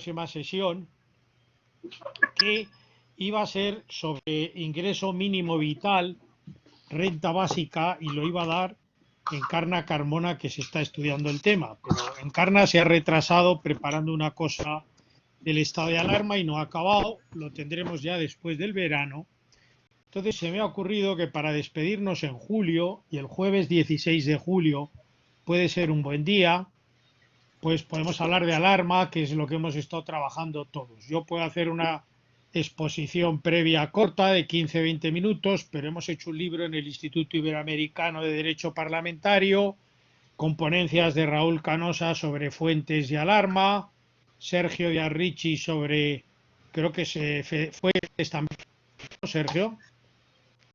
próxima sesión, que iba a ser sobre ingreso mínimo vital, renta básica, y lo iba a dar Encarna Carmona, que se está estudiando el tema. Pero Encarna se ha retrasado preparando una cosa del estado de alarma y no ha acabado, lo tendremos ya después del verano. Entonces se me ha ocurrido que para despedirnos en julio, y el jueves 16 de julio puede ser un buen día, pues podemos hablar de alarma, que es lo que hemos estado trabajando todos. Yo puedo hacer una exposición previa corta de 15-20 minutos, pero hemos hecho un libro en el Instituto Iberoamericano de Derecho Parlamentario, con ponencias de Raúl Canosa sobre fuentes de alarma, Sergio de Arrichi sobre, creo que fue también, Sergio, No,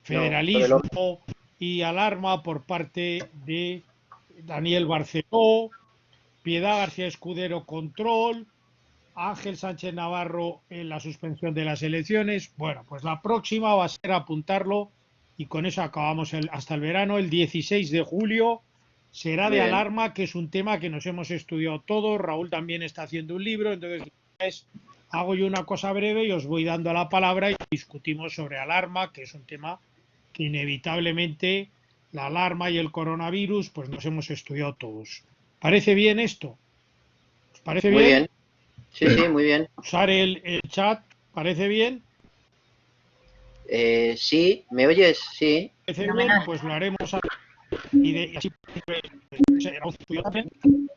sobre federalismo y alarma por parte de Daniel Barceló, Piedad García Escudero, control, Ángel Sánchez Navarro en la suspensión de las elecciones. Bueno, pues la próxima va a ser apuntarlo y con eso acabamos hasta el verano. El 16 de julio será de Bien. alarma, que es un tema que nos hemos estudiado todos. Raúl también está haciendo un libro, entonces hago yo una cosa breve y os voy dando la palabra y discutimos sobre alarma, que es un tema que inevitablemente la alarma y el coronavirus pues nos hemos estudiado todos. ¿Parece bien esto? ¿Os parece Muy bien? bien. Sí, sí, muy bien. Usar el chat, ¿parece bien? Sí, ¿me oyes? Sí. ¿Parece bien? Pues lo haremos y así.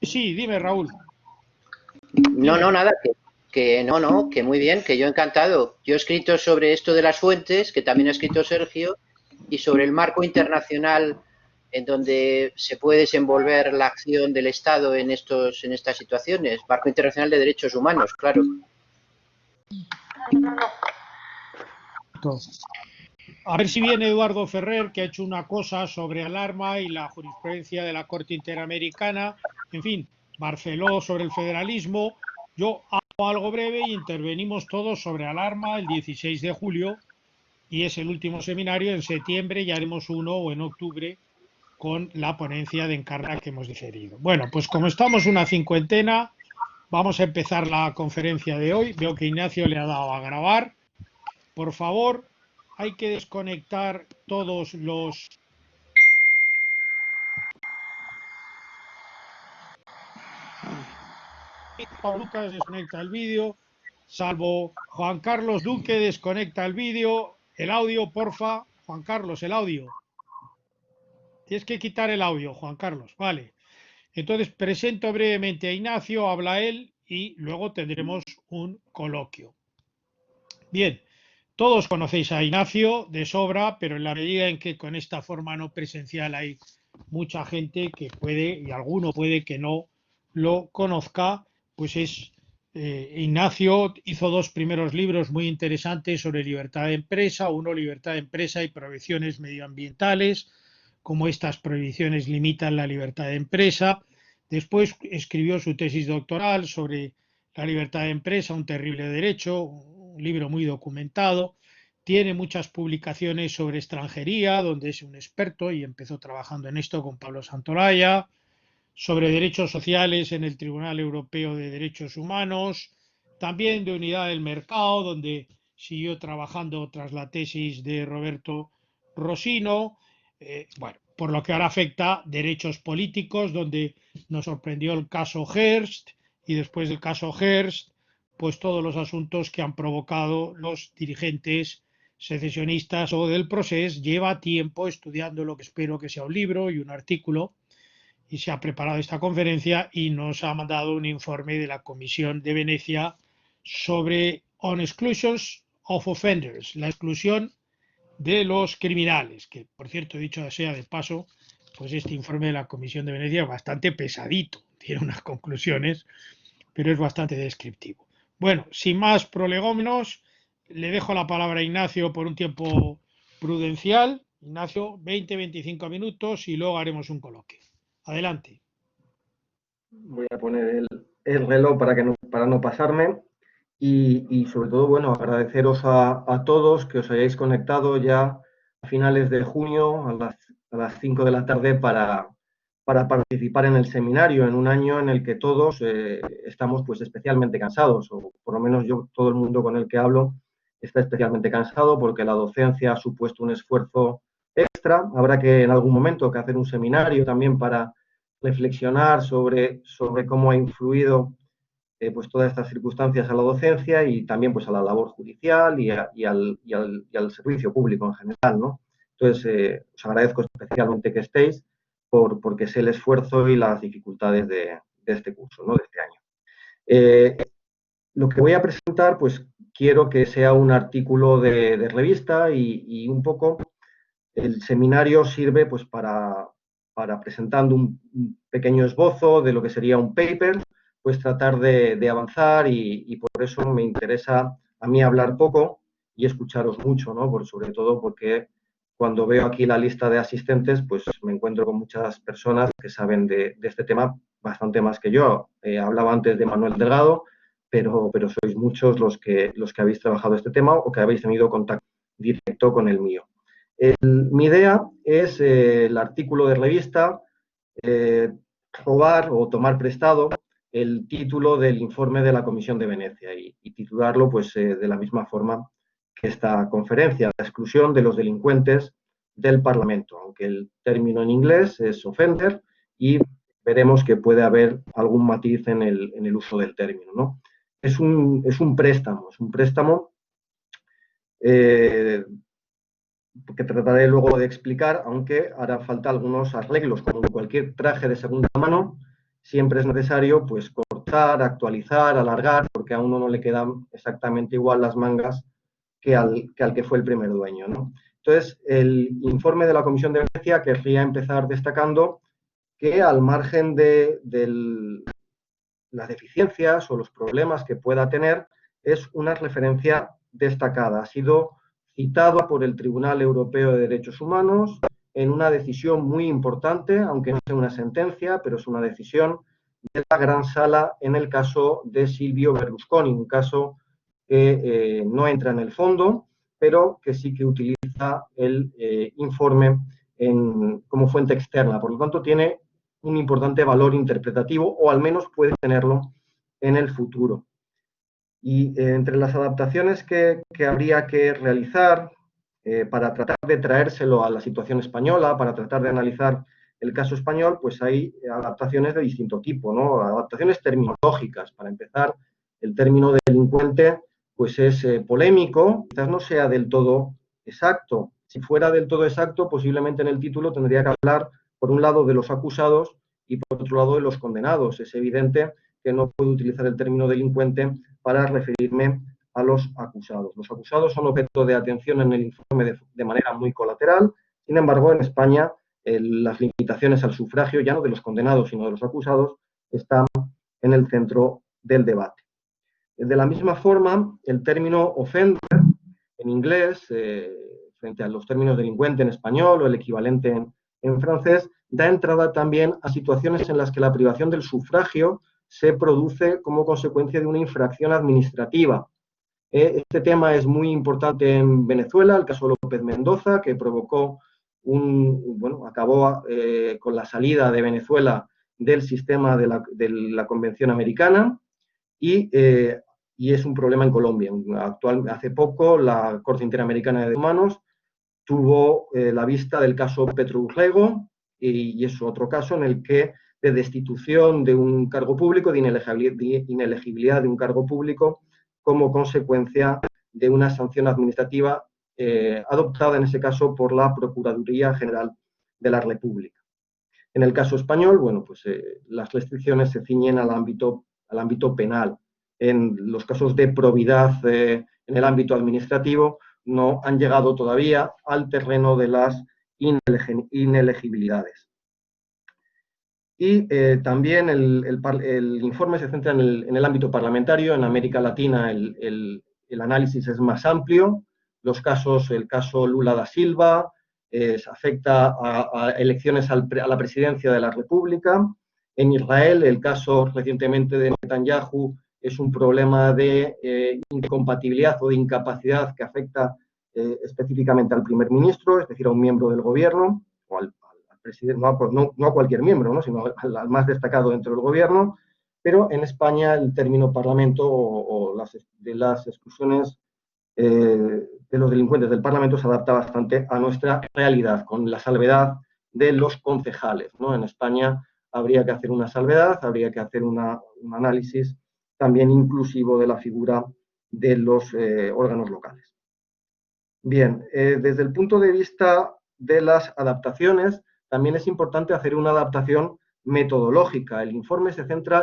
Sí, dime, Raúl. No, Dime. no, nada, que muy bien, que yo encantado. Yo he escrito sobre esto de las fuentes, que también ha escrito Sergio, y sobre el marco internacional en donde se puede desenvolver la acción del Estado en estas situaciones. Marco internacional de derechos humanos, claro. A ver si viene Eduardo Ferrer, que ha hecho una cosa sobre alarma y la jurisprudencia de la Corte Interamericana. En fin, Barceló sobre el federalismo. Yo hago algo breve y intervenimos todos sobre alarma el 16 de julio y es el último seminario. En septiembre ya haremos uno o en octubre con la ponencia de Encarna que hemos diferido. Bueno, pues como estamos una cincuentena, vamos a empezar la conferencia de hoy. Veo que Ignacio le ha dado a grabar. Por favor, hay que desconectar todos los... Juan Lucas desconecta el vídeo, salvo Juan Carlos Duque desconecta el vídeo, el audio, porfa. Juan Carlos, el audio. Tienes que quitar el audio, Juan Carlos. Vale. Entonces presento brevemente a Ignacio, habla él y luego tendremos un coloquio. Bien, todos conocéis a Ignacio de sobra, pero en la medida en que con esta forma no presencial hay mucha gente que puede, y alguno puede que no lo conozca, pues es Ignacio hizo dos primeros libros muy interesantes sobre libertad de empresa, uno libertad de empresa y prohibiciones medioambientales, cómo estas prohibiciones limitan la libertad de empresa. Después escribió su tesis doctoral sobre la libertad de empresa, un terrible derecho, un libro muy documentado. Tiene muchas publicaciones sobre extranjería, donde es un experto y empezó trabajando en esto con Pablo Santolaya, sobre derechos sociales en el Tribunal Europeo de Derechos Humanos, también de unidad del mercado, donde siguió trabajando tras la tesis de Roberto Rosino. Bueno, por lo que ahora afecta derechos políticos, donde nos sorprendió el caso Hearst y después del caso Hearst, pues todos los asuntos que han provocado los dirigentes secesionistas o del Procés. Lleva tiempo estudiando lo que espero que sea un libro y un artículo y se ha preparado esta conferencia y nos ha mandado un informe de la Comisión de Venecia sobre On Exclusions of Offenders, la exclusión de los criminales, que por cierto, dicho sea de paso, pues este informe de la Comisión de Venecia es bastante pesadito, tiene unas conclusiones, pero es bastante descriptivo. Bueno, sin más prolegómenos, le dejo la palabra a Ignacio por un tiempo prudencial. Ignacio, 20-25 minutos y luego haremos un coloquio. Adelante. Voy a poner el reloj para no pasarme y sobre todo, bueno, agradeceros a todos que os hayáis conectado ya a finales de junio a las 5 de la tarde para para participar en el seminario en un año en el que todos estamos pues especialmente cansados, o por lo menos yo, todo el mundo con el que hablo está especialmente cansado porque la docencia ha supuesto un esfuerzo extra. Habrá que en algún momento que hacer un seminario también para reflexionar sobre cómo ha influido pues todas estas circunstancias a la docencia y también pues a la labor judicial y al servicio público en general, ¿no? Entonces, os agradezco especialmente que estéis porque sé el esfuerzo y las dificultades de este curso, ¿no? De este año. Lo que voy a presentar, pues quiero que sea un artículo de revista y un poco el seminario sirve pues para presentando un pequeño esbozo de lo que sería un paper, pues tratar de avanzar y por eso me interesa a mí hablar poco y escucharos mucho, ¿no? Sobre todo porque cuando veo aquí la lista de asistentes, pues me encuentro con muchas personas que saben de este tema bastante más que yo. Hablaba antes de Manuel Delgado, pero sois muchos los que habéis trabajado este tema o que habéis tenido contacto directo con el mío. Mi idea es el artículo de revista, robar o tomar prestado el título del informe de la Comisión de Venecia y titularlo pues, de la misma forma que esta conferencia, la exclusión de los delincuentes del Parlamento, aunque el término en inglés es offender y veremos que puede haber algún matiz en el uso del término, ¿no? Es un préstamo que trataré luego de explicar, aunque hará falta algunos arreglos. Como en cualquier traje de segunda mano, siempre es necesario pues cortar, actualizar, alargar, porque a uno no le quedan exactamente igual las mangas que al que fue el primer dueño, ¿no? Entonces, el informe de la Comisión de Venecia querría empezar destacando que al margen de las deficiencias o los problemas que pueda tener, es una referencia destacada. Ha sido citado por el Tribunal Europeo de Derechos Humanos en una decisión muy importante, aunque no sea una sentencia, pero es una decisión de la Gran Sala en el caso de Silvio Berlusconi, un caso que no entra en el fondo, pero que sí que utiliza el informe como fuente externa. Por lo tanto, tiene un importante valor interpretativo, o al menos puede tenerlo en el futuro. Y entre las adaptaciones que habría que realizar para tratar de traérselo a la situación española, para tratar de analizar el caso español, pues hay adaptaciones de distinto tipo, ¿no? Adaptaciones terminológicas. Para empezar, el término delincuente pues es polémico, quizás no sea del todo exacto. Si fuera del todo exacto, posiblemente en el título tendría que hablar, por un lado, de los acusados y por otro lado, de los condenados. Es evidente que no puedo utilizar el término delincuente para referirme a los acusados. Los acusados son objeto de atención en el informe de manera muy colateral. Sin embargo, en España las limitaciones al sufragio, ya no de los condenados, sino de los acusados, están en el centro del debate. De la misma forma, el término offender en inglés, frente a los términos delincuente en español o el equivalente en francés, da entrada también a situaciones en las que la privación del sufragio se produce como consecuencia de una infracción administrativa. Este tema es muy importante en Venezuela, el caso López Mendoza, que provocó acabó con la salida de Venezuela del sistema de la Convención Americana y es un problema en Colombia. Hace poco la Corte Interamericana de Derechos Humanos tuvo la vista del caso Petro Urrego y es otro caso en el que de destitución de un cargo público, de inelegibilidad de un cargo público como consecuencia de una sanción administrativa adoptada en ese caso por la Procuraduría General de la República. En el caso español, bueno, pues las restricciones se ciñen al ámbito penal. En los casos de probidad en el ámbito administrativo no han llegado todavía al terreno de las inelegibilidades. Y también el informe se centra en el ámbito parlamentario. En América Latina el análisis es más amplio. El caso Lula da Silva afecta a elecciones a la presidencia de la República. En Israel, el caso recientemente de Netanyahu es un problema de incompatibilidad o de incapacidad que afecta específicamente al primer ministro, es decir, a un miembro del gobierno o al presidente, no a cualquier miembro, ¿no?, sino al más destacado dentro del gobierno, pero en España el término parlamento o de las exclusiones de los delincuentes del Parlamento se adapta bastante a nuestra realidad, con la salvedad de los concejales, ¿no? En España habría que hacer una salvedad, habría que hacer un análisis también inclusivo de la figura de los órganos locales. Bien, desde el punto de vista de las adaptaciones, también es importante hacer una adaptación metodológica. El informe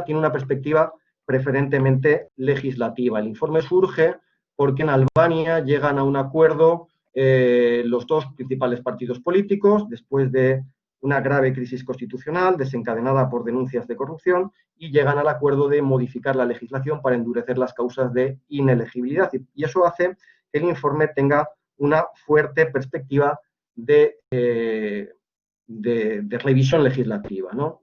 tiene una perspectiva preferentemente legislativa. El informe surge porque en Albania llegan a un acuerdo los dos principales partidos políticos, después de una grave crisis constitucional desencadenada por denuncias de corrupción, y llegan al acuerdo de modificar la legislación para endurecer las causas de inelegibilidad. Y eso hace que el informe tenga una fuerte perspectiva de revisión legislativa, ¿no?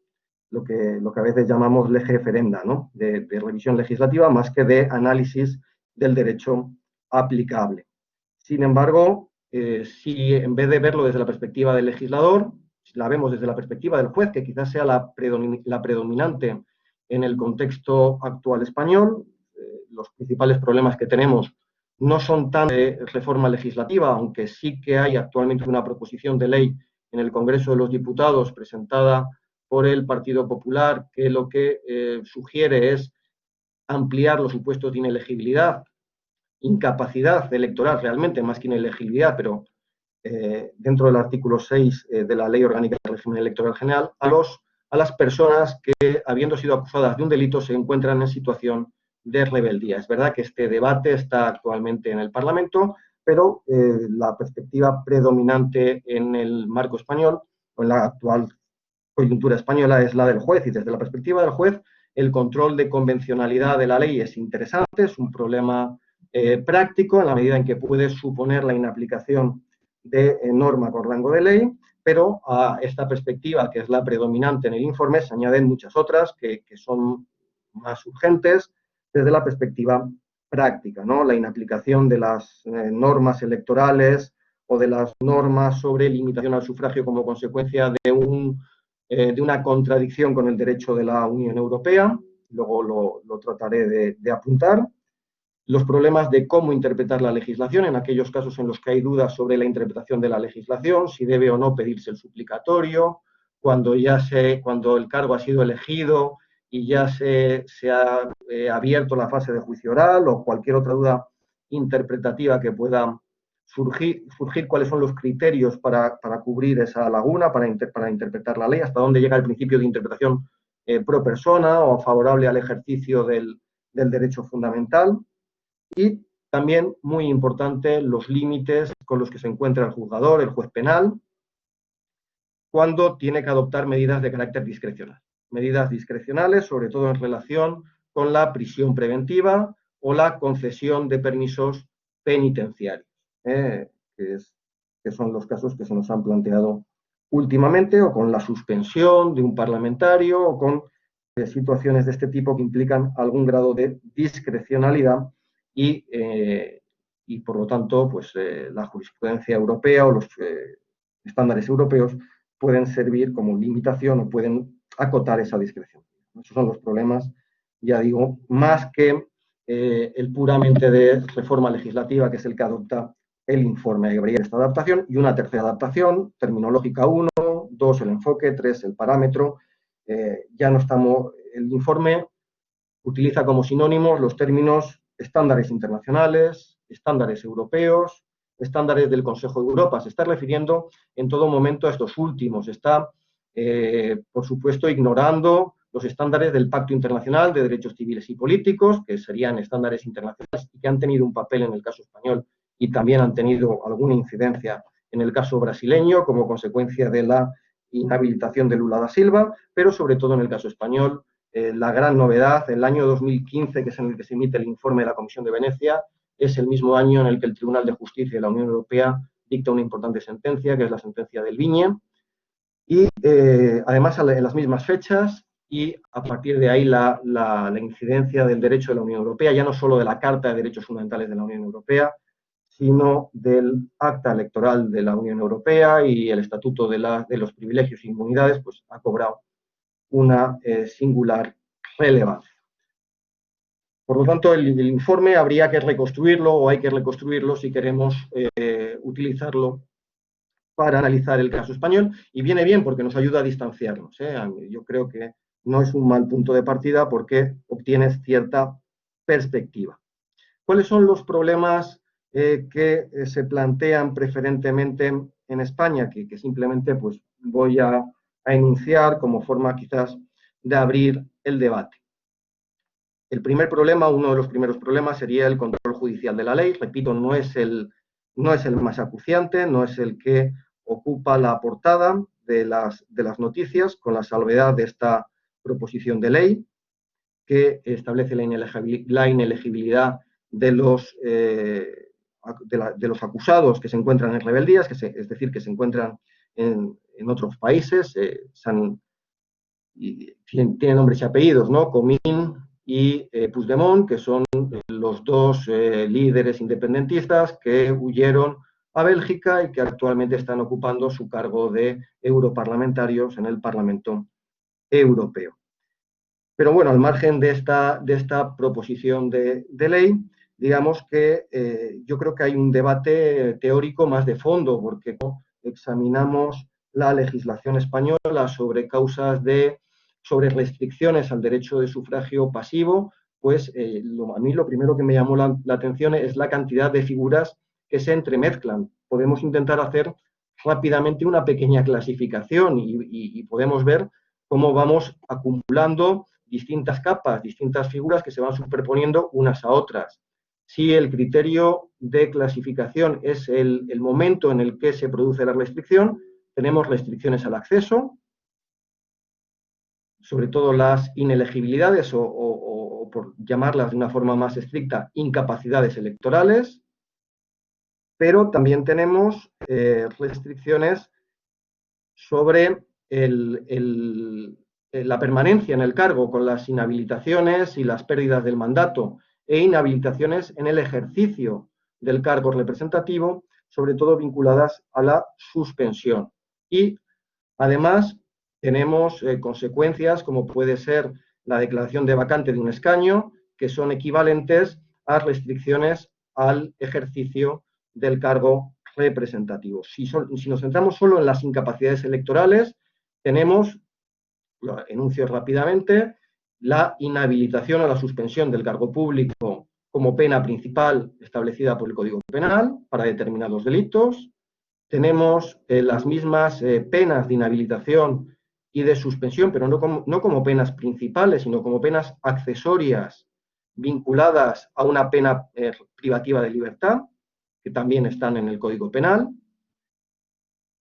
Lo que a veces llamamos lege ferenda, ¿no?, de revisión legislativa, más que de análisis del derecho aplicable. Sin embargo, si en vez de verlo desde la perspectiva del legislador, la vemos desde la perspectiva del juez, que quizás sea la predominante en el contexto actual español, los principales problemas que tenemos no son tan de reforma legislativa, aunque sí que hay actualmente una proposición de ley en el Congreso de los Diputados presentada por el Partido Popular, que lo que sugiere es ampliar los supuestos de inelegibilidad, incapacidad electoral realmente, más que inelegibilidad, pero dentro del artículo 6 de la Ley Orgánica del Régimen Electoral General, a las personas que, habiendo sido acusadas de un delito, se encuentran en situación de rebeldía. Es verdad que este debate está actualmente en el Parlamento, pero la perspectiva predominante en el marco español, o en la actual coyuntura española, es la del juez, y desde la perspectiva del juez, el control de convencionalidad de la ley es interesante, es un problema práctico, en la medida en que puede suponer la inaplicación de norma con rango de ley, pero a esta perspectiva, que es la predominante en el informe, se añaden muchas otras que son más urgentes desde la perspectiva práctica, ¿no? La inaplicación de las normas electorales o de las normas sobre limitación al sufragio como consecuencia de una contradicción con el derecho de la Unión Europea, luego lo trataré de apuntar. Los problemas de cómo interpretar la legislación en aquellos casos en los que hay dudas sobre la interpretación de la legislación, si debe o no pedirse el suplicatorio, cuando el cargo ha sido elegido y ya se ha abierto la fase de juicio oral, o cualquier otra duda interpretativa que pueda surgir cuáles son los criterios para cubrir esa laguna, para interpretar la ley, hasta dónde llega el principio de interpretación pro persona o favorable al ejercicio del derecho fundamental. Y también, muy importante, los límites con los que se encuentra el juzgador, el juez penal, cuando tiene que adoptar medidas de carácter discrecional. Medidas discrecionales, sobre todo en relación con la prisión preventiva o la concesión de permisos penitenciarios, que son los casos que se nos han planteado últimamente, o con la suspensión de un parlamentario, o con situaciones de este tipo que implican algún grado de discrecionalidad y por lo tanto, pues la jurisprudencia europea o los estándares europeos pueden servir como limitación o pueden acotar esa discreción. Esos son los problemas, ya digo, más que el puramente de reforma legislativa, que es el que adopta el informe. Habría esta adaptación y una tercera adaptación, terminológica 1, 2 el enfoque, 3 el parámetro. Ya no estamos, el informe utiliza como sinónimos los términos estándares internacionales, estándares europeos, estándares del Consejo de Europa. Se está refiriendo en todo momento a estos últimos. Está, por supuesto, ignorando los estándares del Pacto Internacional de Derechos Civiles y Políticos, que serían estándares internacionales y que han tenido un papel en el caso español y también han tenido alguna incidencia en el caso brasileño como consecuencia de la inhabilitación de Lula da Silva, pero sobre todo en el caso español, la gran novedad, el año 2015, que es en el que se emite el informe de la Comisión de Venecia, es el mismo año en el que el Tribunal de Justicia de la Unión Europea dicta una importante sentencia, que es la sentencia del Viñe, y además en las mismas fechas, y a partir de ahí la incidencia del derecho de la Unión Europea, ya no solo de la Carta de Derechos Fundamentales de la Unión Europea, sino del Acta Electoral de la Unión Europea y el Estatuto de los Privilegios e Inmunidades, pues ha cobrado una singular relevancia. Por lo tanto, el informe habría que reconstruirlo o hay que reconstruirlo si queremos utilizarlo para analizar el caso español, y viene bien porque nos ayuda a distanciarnos. Yo creo que no es un mal punto de partida porque obtienes cierta perspectiva. ¿Cuáles son los problemas que se plantean preferentemente en España? Que simplemente pues, voy a enunciar como forma quizás de abrir el debate. El primer problema, uno de los primeros problemas, sería el control judicial de la ley. Repito, no es el más acuciante, no es el que ocupa la portada de las noticias, con la salvedad de esta proposición de ley que establece la inelegibilidad de los acusados que se encuentran en rebeldías, es decir, que se encuentran en otros países, tienen nombres y apellidos, ¿no? Comín y Puigdemont, que son los dos líderes independentistas que huyeron a Bélgica y que actualmente están ocupando su cargo de europarlamentarios en el Parlamento Europeo. Pero bueno, al margen de esta proposición de ley, digamos que yo creo que hay un debate teórico más de fondo, porque examinamos la legislación española sobre sobre restricciones al derecho de sufragio pasivo, pues a mí lo primero que me llamó la atención es la cantidad de figuras que se entremezclan. Podemos intentar hacer rápidamente una pequeña clasificación y podemos ver cómo vamos acumulando distintas capas, distintas figuras que se van superponiendo unas a otras. Si el criterio de clasificación es el momento en el que se produce la restricción, tenemos restricciones al acceso, sobre todo las inelegibilidades o por llamarlas de una forma más estricta, incapacidades electorales, pero también tenemos restricciones sobre la permanencia en el cargo, con las inhabilitaciones y las pérdidas del mandato, e inhabilitaciones en el ejercicio del cargo representativo, sobre todo vinculadas a la suspensión. Y además tenemos consecuencias como puede ser la declaración de vacante de un escaño, que son equivalentes a restricciones al ejercicio del cargo representativo. Si nos centramos solo en las incapacidades electorales, tenemos, lo enuncio rápidamente, la inhabilitación o la suspensión del cargo público como pena principal establecida por el Código Penal para determinados delitos. Tenemos las mismas penas de inhabilitación y de suspensión, pero no como penas principales, sino como penas accesorias vinculadas a una pena privativa de libertad, que también están en el Código Penal,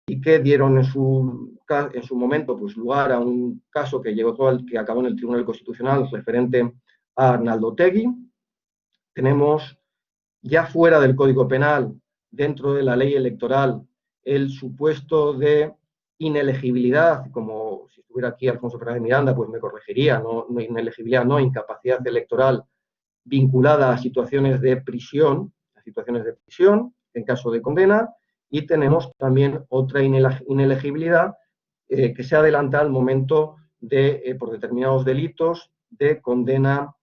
y que dieron en su momento pues, lugar a un caso que acabó en el Tribunal Constitucional referente a Arnaldo Otegi. Tenemos ya fuera del Código Penal, dentro de la ley electoral, el supuesto de inelegibilidad, como si estuviera aquí Alfonso Fernández Miranda, pues me corregiría, no inelegibilidad, no incapacidad electoral vinculada a situaciones de prisión, en caso de condena, y tenemos también otra inelegibilidad que se adelanta al momento de, por determinados delitos, de condena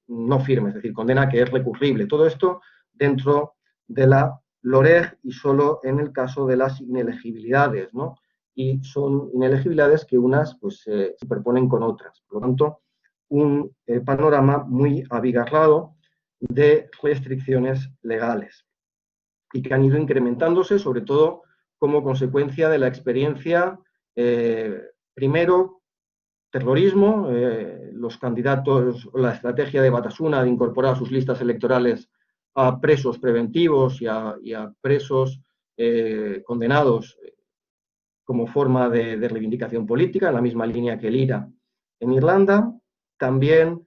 no firme, es decir, condena que es recurrible. Todo esto dentro de la LOREG y solo en el caso de las inelegibilidades, ¿no? Y son inelegibilidades que unas pues, se superponen con otras. Por lo tanto, un panorama muy abigarrado de restricciones legales y que han ido incrementándose, sobre todo como consecuencia de la experiencia, primero, terrorismo, los candidatos, la estrategia de Batasuna de incorporar a sus listas electorales a presos preventivos y a presos condenados como forma de reivindicación política, en la misma línea que el IRA en Irlanda. También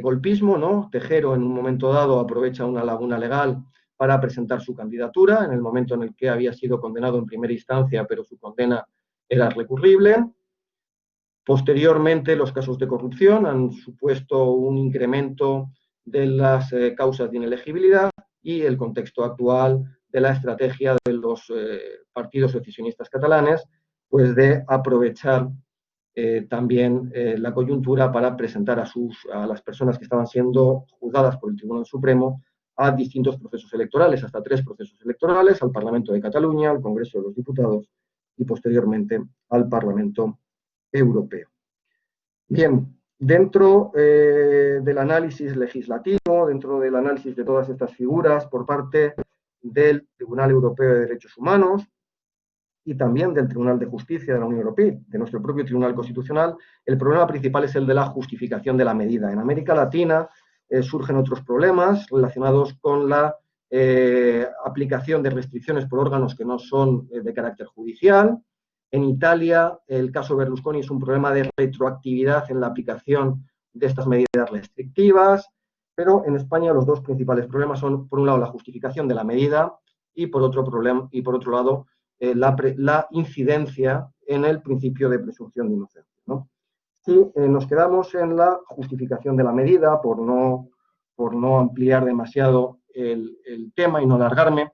golpismo, ¿no? Tejero en un momento dado aprovecha una laguna legal para presentar su candidatura, en el momento en el que había sido condenado en primera instancia, pero su condena era recurrible. Posteriormente, los casos de corrupción han supuesto un incremento de las causas de inelegibilidad y el contexto actual de la estrategia de los partidos secesionistas catalanes, pues de aprovechar también la coyuntura para presentar a las personas que estaban siendo juzgadas por el Tribunal Supremo a distintos procesos electorales, hasta 3 procesos electorales, al Parlamento de Cataluña, al Congreso de los Diputados y posteriormente al Parlamento Europeo. Bien, dentro del análisis legislativo, dentro del análisis de todas estas figuras por parte del Tribunal Europeo de Derechos Humanos y también del Tribunal de Justicia de la Unión Europea, de nuestro propio Tribunal Constitucional, el problema principal es el de la justificación de la medida. En América Latina surgen otros problemas relacionados con la aplicación de restricciones por órganos que no son de carácter judicial. En Italia, el caso Berlusconi es un problema de retroactividad en la aplicación de estas medidas restrictivas, pero en España los 2 principales problemas son, por un lado, la justificación de la medida y, por otro lado, la incidencia en el principio de presunción de inocencia, ¿no? Si nos quedamos en la justificación de la medida, por no ampliar demasiado el tema y no alargarme,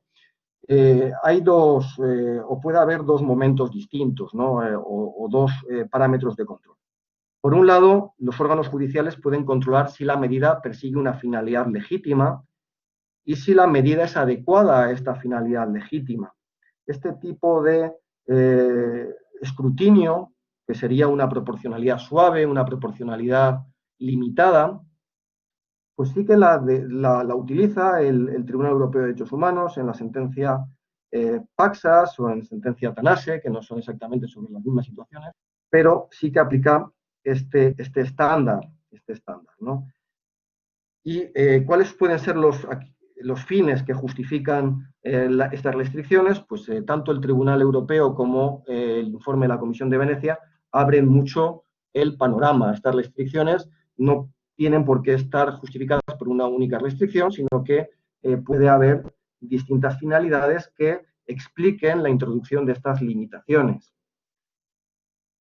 hay puede haber 2 momentos distintos, ¿no? O 2 parámetros de control. Por un lado, los órganos judiciales pueden controlar si la medida persigue una finalidad legítima y si la medida es adecuada a esta finalidad legítima. Este tipo de escrutinio, que sería una proporcionalidad suave, una proporcionalidad limitada, pues sí que la utiliza el Tribunal Europeo de Derechos Humanos en la sentencia Paxas o en la sentencia Tanase, que no son exactamente sobre las mismas situaciones, pero sí que aplica este estándar, ¿no? ¿Y cuáles pueden ser los fines que justifican estas restricciones? Pues tanto el Tribunal Europeo como el informe de la Comisión de Venecia abren mucho el panorama. Estas restricciones no tienen por qué estar justificadas por una única restricción, sino que puede haber distintas finalidades que expliquen la introducción de estas limitaciones.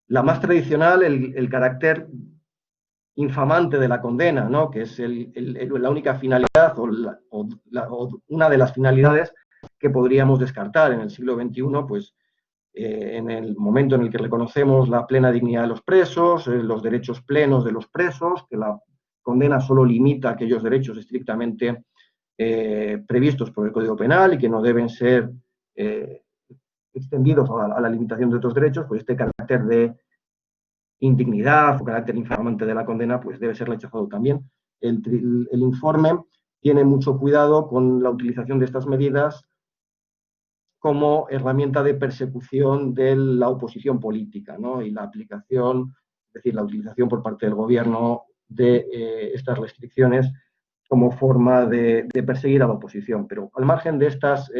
La más tradicional, el carácter infamante de la condena, ¿no? Que es la única finalidad o una de las finalidades que podríamos descartar en el siglo XXI, pues en el momento en el que reconocemos la plena dignidad de los presos, los derechos plenos de los presos, que la condena solo limita aquellos derechos estrictamente previstos por el Código Penal y que no deben ser extendidos a la limitación de otros derechos, pues este carácter de indignidad o carácter infamante de la condena, pues debe ser rechazado también. El informe tiene mucho cuidado con la utilización de estas medidas como herramienta de persecución de la oposición política, ¿no? Y la aplicación, es decir, la utilización por parte del gobierno de estas restricciones como forma de perseguir a la oposición. Pero al margen de estas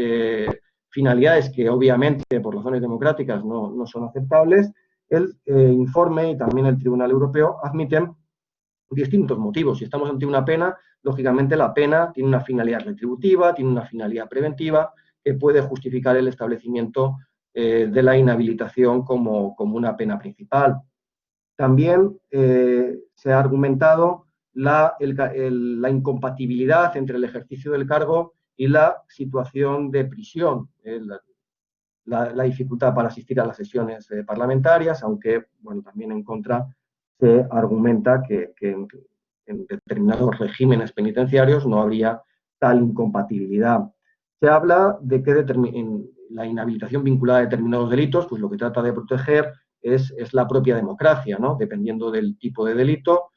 finalidades que obviamente por razones democráticas no son aceptables, el informe y también el Tribunal Europeo admiten distintos motivos. Si estamos ante una pena, lógicamente la pena tiene una finalidad retributiva, tiene una finalidad preventiva, que puede justificar el establecimiento de la inhabilitación como una pena principal. También se ha argumentado la incompatibilidad entre el ejercicio del cargo y la situación de prisión, la dificultad para asistir a las sesiones parlamentarias, aunque bueno, también en contra se argumenta que en determinados regímenes penitenciarios no habría tal incompatibilidad. Se habla de que en la inhabilitación vinculada a determinados delitos, pues lo que trata de proteger es la propia democracia, ¿no? Dependiendo del tipo de delito,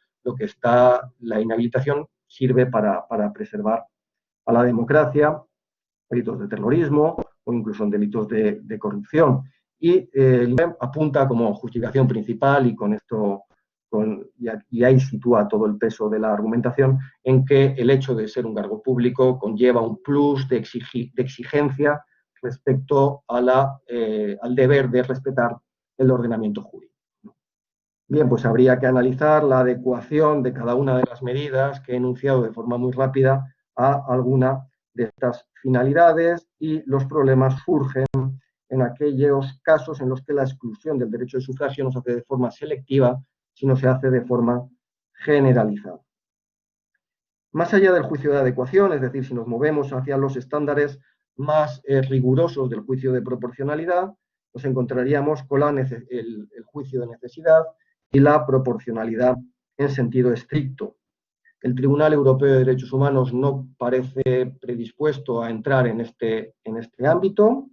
la inhabilitación sirve para preservar a la democracia, delitos de terrorismo o incluso en delitos de corrupción. Y el apunta como justificación principal, y con esto y ahí sitúa todo el peso de la argumentación, en que el hecho de ser un cargo público conlleva un plus de exigencia respecto a al deber de respetar el ordenamiento jurídico. Bien, pues habría que analizar la adecuación de cada una de las medidas que he enunciado de forma muy rápida a alguna de estas finalidades, y los problemas surgen en aquellos casos en los que la exclusión del derecho de sufragio no se hace de forma selectiva, sino se hace de forma generalizada. Más allá del juicio de adecuación, es decir, si nos movemos hacia los estándares más rigurosos del juicio de proporcionalidad, nos encontraríamos con el juicio de necesidad y la proporcionalidad en sentido estricto. El Tribunal Europeo de Derechos Humanos no parece predispuesto a entrar en este ámbito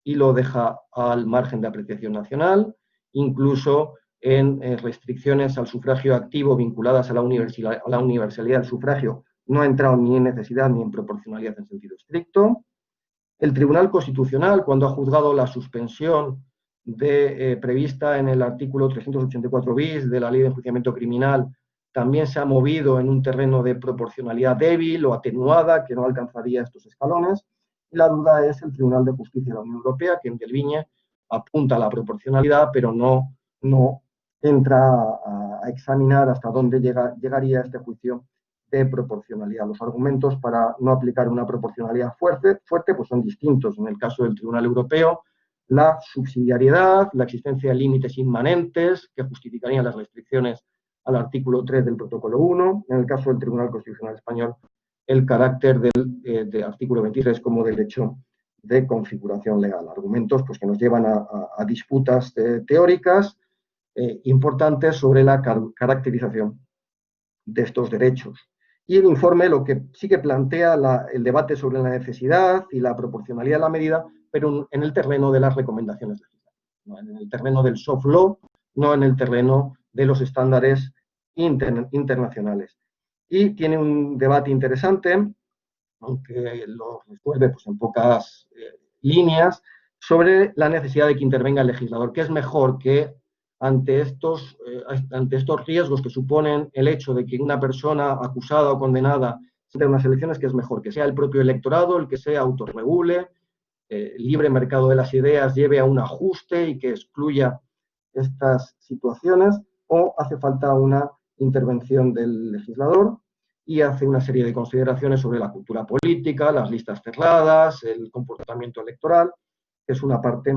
y lo deja al margen de apreciación nacional, incluso en restricciones al sufragio activo vinculadas a la universalidad del sufragio. No ha entrado ni en necesidad ni en proporcionalidad en sentido estricto. El Tribunal Constitucional, cuando ha juzgado la suspensión prevista en el artículo 384 bis de la Ley de Enjuiciamiento Criminal, también se ha movido en un terreno de proporcionalidad débil o atenuada, que no alcanzaría estos escalones. Y la duda es el Tribunal de Justicia de la Unión Europea, que en Delviñe apunta a la proporcionalidad, pero no entra a examinar hasta dónde llegaría este juicio de proporcionalidad. Los argumentos para no aplicar una proporcionalidad fuerte pues son distintos. En el caso del Tribunal Europeo, la subsidiariedad, la existencia de límites inmanentes que justificarían las restricciones al artículo 3 del protocolo 1. En el caso del Tribunal Constitucional Español, el carácter del artículo 23 como derecho de configuración legal. Argumentos pues, que nos llevan a disputas teóricas importantes sobre la caracterización de estos derechos. Y el informe lo que sí que plantea el debate sobre la necesidad y la proporcionalidad de la medida, pero en el terreno de las recomendaciones legislativas, ¿no? En el terreno del soft law, no en el terreno de los estándares internacionales. Y tiene un debate interesante, aunque lo resuelve pues, en pocas líneas, sobre la necesidad de que intervenga el legislador, que es mejor que ante estos riesgos que suponen el hecho de que una persona acusada o condenada entre unas elecciones, que es mejor que sea el propio electorado el que se autorregule, libre mercado de las ideas lleve a un ajuste y que excluya estas situaciones, o hace falta una intervención del legislador y hace una serie de consideraciones sobre la cultura política, las listas cerradas, el comportamiento electoral, que es una parte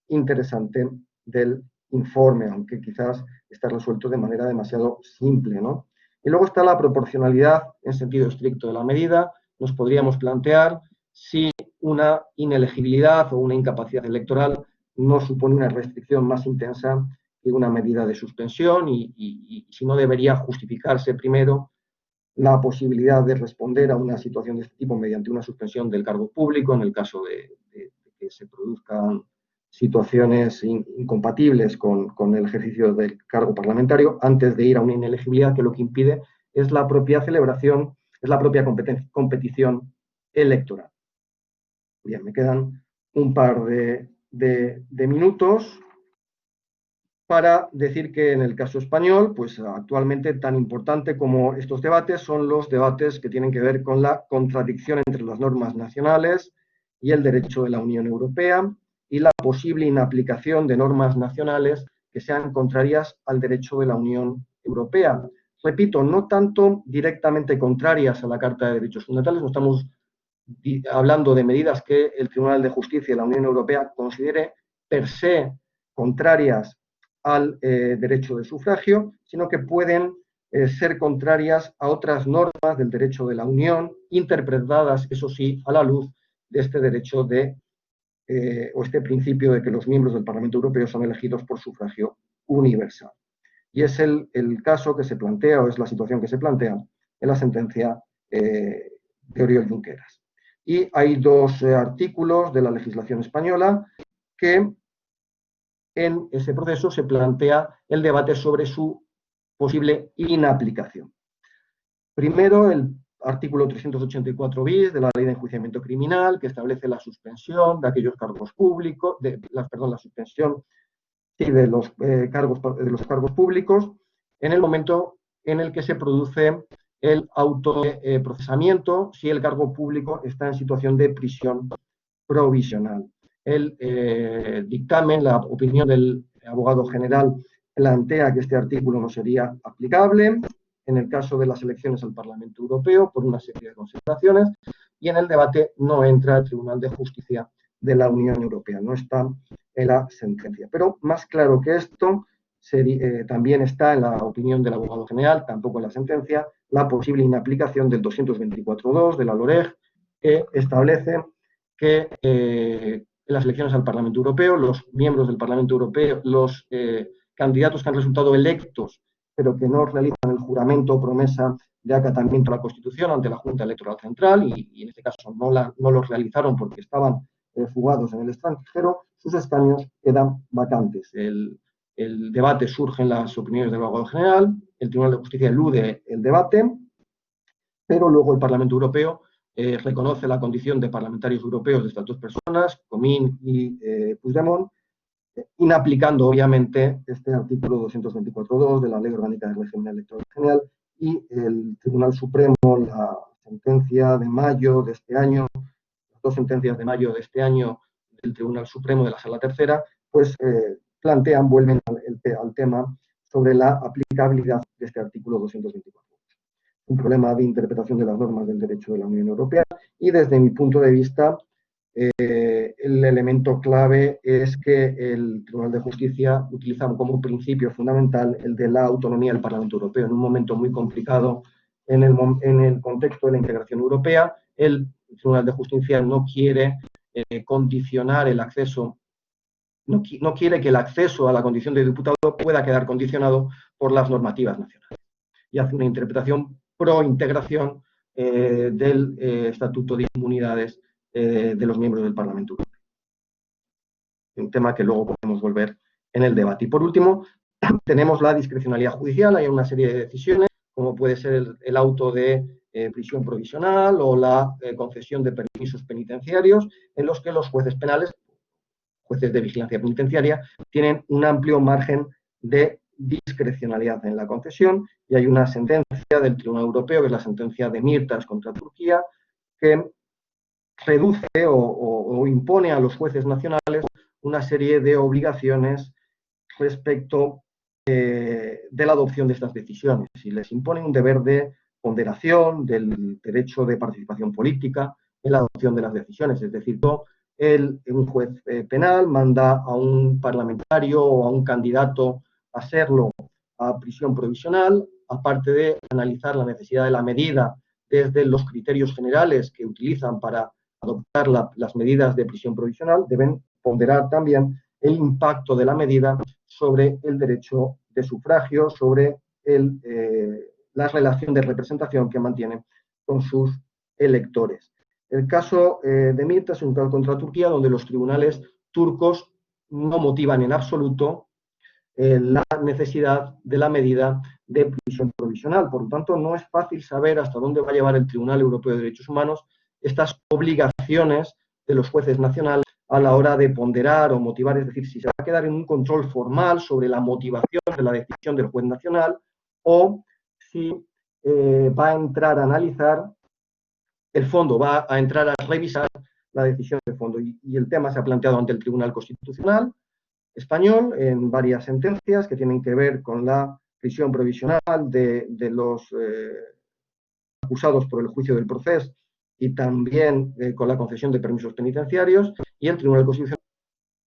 interesante del informe, aunque quizás está resuelto de manera demasiado simple, ¿no? Y luego está la proporcionalidad en sentido estricto de la medida. Nos podríamos plantear si una inelegibilidad o una incapacidad electoral no supone una restricción más intensa que una medida de suspensión y si no debería justificarse primero la posibilidad de responder a una situación de este tipo mediante una suspensión del cargo público en el caso de que se produzcan situaciones incompatibles con el ejercicio del cargo parlamentario antes de ir a una inelegibilidad que lo que impide es la propia celebración, es la propia competición electoral. Bien, me quedan un par de minutos para decir que en el caso español, pues actualmente tan importante como estos debates son los debates que tienen que ver con la contradicción entre las normas nacionales y el derecho de la Unión Europea y la posible inaplicación de normas nacionales que sean contrarias al derecho de la Unión Europea. Repito, no tanto directamente contrarias a la Carta de Derechos Fundamentales, no estamos hablando de medidas que el Tribunal de Justicia de la Unión Europea considere per se contrarias al derecho de sufragio, sino que pueden ser contrarias a otras normas del derecho de la Unión, interpretadas, eso sí, a la luz de este derecho o este principio de que los miembros del Parlamento Europeo son elegidos por sufragio universal. Y es el caso que se plantea, o es la situación que se plantea en la sentencia de Oriol Junqueras. Y hay dos artículos de la legislación española que en ese proceso se plantea el debate sobre su posible inaplicación. Primero, el artículo 384 bis de la Ley de Enjuiciamiento Criminal, que establece la suspensión de aquellos cargos públicos, la suspensión de los cargos públicos en el momento en el que se produce el autoprocesamiento si el cargo público está en situación de prisión provisional. El dictamen, la opinión del abogado general plantea que este artículo no sería aplicable en el caso de las elecciones al Parlamento Europeo por una serie de consideraciones y en el debate no entra el Tribunal de Justicia de la Unión Europea, no está en la sentencia. Pero más claro que esto, también está en la opinión del abogado general, tampoco en la sentencia, la posible inaplicación del 224.2 de la LOREG, que establece que en las elecciones al Parlamento Europeo, los miembros del Parlamento Europeo, los candidatos que han resultado electos, pero que no realizan el juramento o promesa de acatamiento a la Constitución ante la Junta Electoral Central, y en este caso no los realizaron porque estaban fugados en el extranjero, sus escaños quedan vacantes. El debate surge en las opiniones del abogado general, el Tribunal de Justicia elude el debate, pero luego el Parlamento Europeo reconoce la condición de parlamentarios europeos de estas dos personas, Comín y Puigdemont, inaplicando obviamente este artículo 224.2 de la Ley Orgánica del Régimen Electoral General, y el Tribunal Supremo, la sentencia de mayo de este año, las dos sentencias de mayo de este año del Tribunal Supremo de la Sala Tercera, pues vuelven al tema sobre la aplicabilidad de este artículo 224. Un problema de interpretación de las normas del derecho de la Unión Europea, y desde mi punto de vista el elemento clave es que el Tribunal de Justicia utiliza como principio fundamental el de la autonomía del Parlamento Europeo en un momento muy complicado en el contexto de la integración europea. El Tribunal de Justicia no quiere condicionar el acceso, no quiere que el acceso a la condición de diputado pueda quedar condicionado por las normativas nacionales, y hace una interpretación pro integración del Estatuto de Inmunidades de los miembros del Parlamento Europeo. Un tema que luego podemos volver en el debate. Y por último, tenemos la discrecionalidad judicial. Hay una serie de decisiones, como puede ser el auto de prisión provisional o la concesión de permisos penitenciarios, en los que los jueces penales, jueces de vigilancia penitenciaria, tienen un amplio margen de discrecionalidad en la concesión, y hay una sentencia del Tribunal Europeo, que es la sentencia de Mirtas contra Turquía, que reduce o impone a los jueces nacionales una serie de obligaciones respecto de la adopción de estas decisiones, y les impone un deber de ponderación del derecho de participación política en la adopción de las decisiones. Es decir, un juez penal manda a un parlamentario o a un candidato a serlo a prisión provisional, aparte de analizar la necesidad de la medida desde los criterios generales que utilizan para adoptar las medidas de prisión provisional, deben ponderar también el impacto de la medida sobre el derecho de sufragio, sobre la relación de representación que mantienen con sus electores. El caso de Mirta es un caso contra Turquía, donde los tribunales turcos no motivan en absoluto la necesidad de la medida de prisión provisional. Por lo tanto, no es fácil saber hasta dónde va a llevar el Tribunal Europeo de Derechos Humanos estas obligaciones de los jueces nacionales a la hora de ponderar o motivar, es decir, si se va a quedar en un control formal sobre la motivación de la decisión del juez nacional, o si va a entrar a analizar el fondo, va a entrar a revisar la decisión de fondo. Y el tema se ha planteado ante el Tribunal Constitucional español en varias sentencias que tienen que ver con la prisión provisional de los acusados por el juicio del proceso, y también con la concesión de permisos penitenciarios, y el Tribunal Constitucional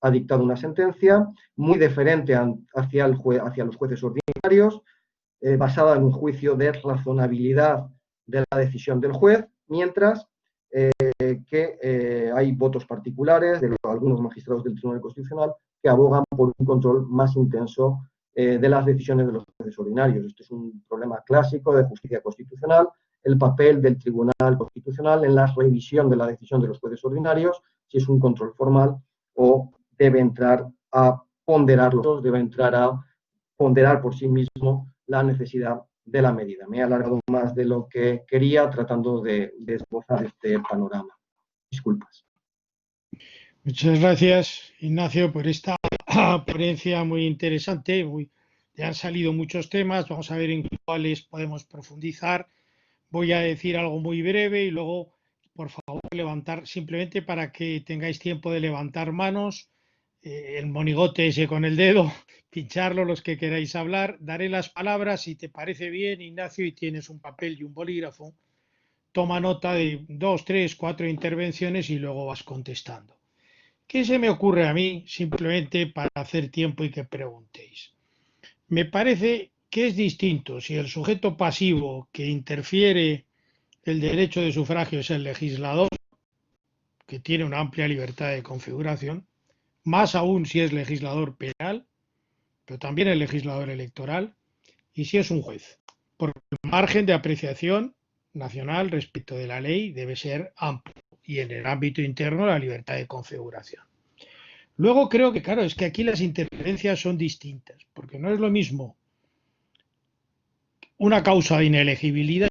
ha dictado una sentencia muy diferente hacia los jueces ordinarios, basada en un juicio de razonabilidad de la decisión del juez, mientras que hay votos particulares de algunos magistrados del Tribunal Constitucional que abogan por un control más intenso de las decisiones de los jueces ordinarios. Esto es un problema clásico de justicia constitucional, el papel del Tribunal Constitucional en la revisión de la decisión de los jueces ordinarios, si es un control formal o debe entrar a ponderarlos, debe entrar a ponderar por sí mismo la necesidad de la medida. Me he alargado más de lo que quería tratando de esbozar este panorama. Disculpas. Muchas gracias, Ignacio, por esta ponencia muy interesante. Te han salido muchos temas, vamos a ver en cuáles podemos profundizar. Voy a decir algo muy breve y luego, por favor, levantar, simplemente para que tengáis tiempo de levantar manos, el monigote ese con el dedo, pincharlo los que queráis hablar. Daré las palabras, si te parece bien, Ignacio, y tienes un papel y un bolígrafo. Toma nota de 2, 3, 4 intervenciones y luego vas contestando. ¿Qué se me ocurre a mí, simplemente para hacer tiempo y que preguntéis? Me parece que es distinto si el sujeto pasivo que interfiere el derecho de sufragio es el legislador, que tiene una amplia libertad de configuración, más aún si es legislador penal, pero también el legislador electoral, y si es un juez. Porque el margen de apreciación nacional respecto de la ley debe ser amplio y en el ámbito interno la libertad de configuración. Luego creo que, claro, es que aquí las interferencias son distintas, porque no es lo mismo una causa de inelegibilidad,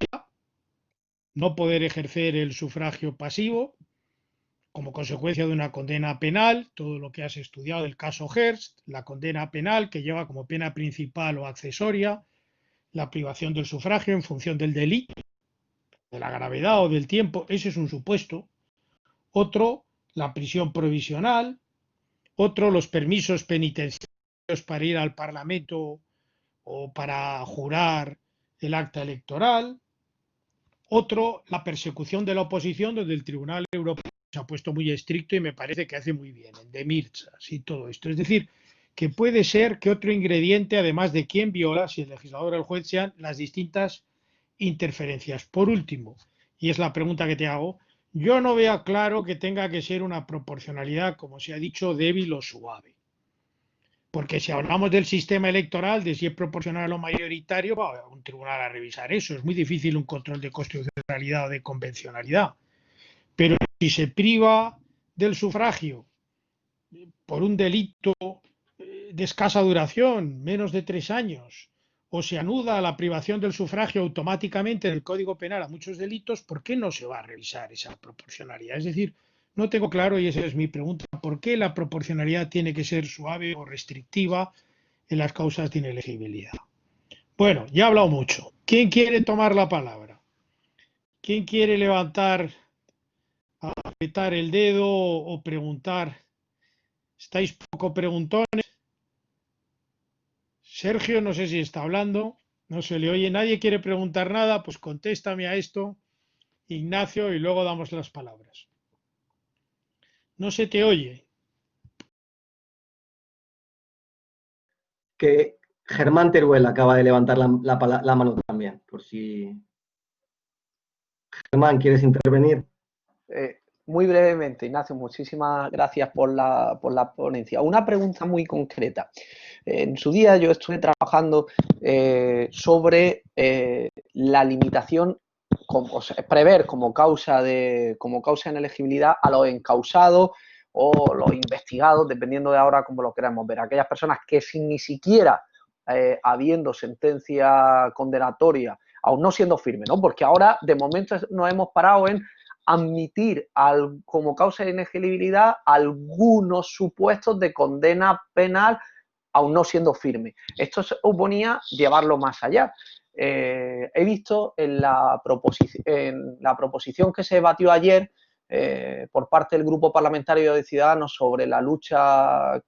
no poder ejercer el sufragio pasivo como consecuencia de una condena penal, todo lo que has estudiado del caso Hearst, la condena penal que lleva como pena principal o accesoria la privación del sufragio en función del delito, de la gravedad o del tiempo, ese es un supuesto. Otro, la prisión provisional. Otro, los permisos penitenciarios para ir al Parlamento o para jurar el acta electoral. Otro, la persecución de la oposición, donde el Tribunal Europeo se ha puesto muy estricto y me parece que hace muy bien, el de Mirchas y todo esto. Es decir, que puede ser que otro ingrediente, además de quién viola, si el legislador o el juez, sean las distintas interferencias. Por último, y es la pregunta que te hago, yo no veo claro que tenga que ser una proporcionalidad, como se ha dicho, débil o suave. Porque si hablamos del sistema electoral, de si es proporcional o mayoritario, va un tribunal a revisar eso. Es muy difícil un control de constitucionalidad o de convencionalidad. Pero si se priva del sufragio por un delito de escasa duración, menos de 3 años, o se anuda la privación del sufragio automáticamente en el Código Penal a muchos delitos, ¿por qué no se va a revisar esa proporcionalidad? Es decir, no tengo claro, y esa es mi pregunta, ¿por qué la proporcionalidad tiene que ser suave o restrictiva en las causas de inelegibilidad? Bueno, ya he hablado mucho. ¿Quién quiere tomar la palabra? ¿Quién quiere levantar, apretar el dedo o preguntar? ¿Estáis poco preguntones? Sergio, no sé si está hablando, no se le oye. ¿Nadie quiere preguntar nada? Pues contéstame a esto, Ignacio, y luego damos las palabras. No se te oye. Que Germán Teruel acaba de levantar la mano también, por si... Germán, ¿quieres intervenir? Muy brevemente, Ignacio, muchísimas gracias por la ponencia. Una pregunta muy concreta. En su día yo estuve trabajando sobre la limitación, o sea, prever como causa de inelegibilidad a los encausados o los investigados, dependiendo de ahora cómo lo queramos ver. Aquellas personas que sin ni siquiera habiendo sentencia condenatoria, aún no siendo firme, ¿no? Porque ahora de momento nos hemos parado en admitir como causa de inelegibilidad algunos supuestos de condena penal aún no siendo firme. Esto suponía llevarlo más allá. He visto en la proposición que se debatió ayer por parte del Grupo Parlamentario de Ciudadanos sobre la lucha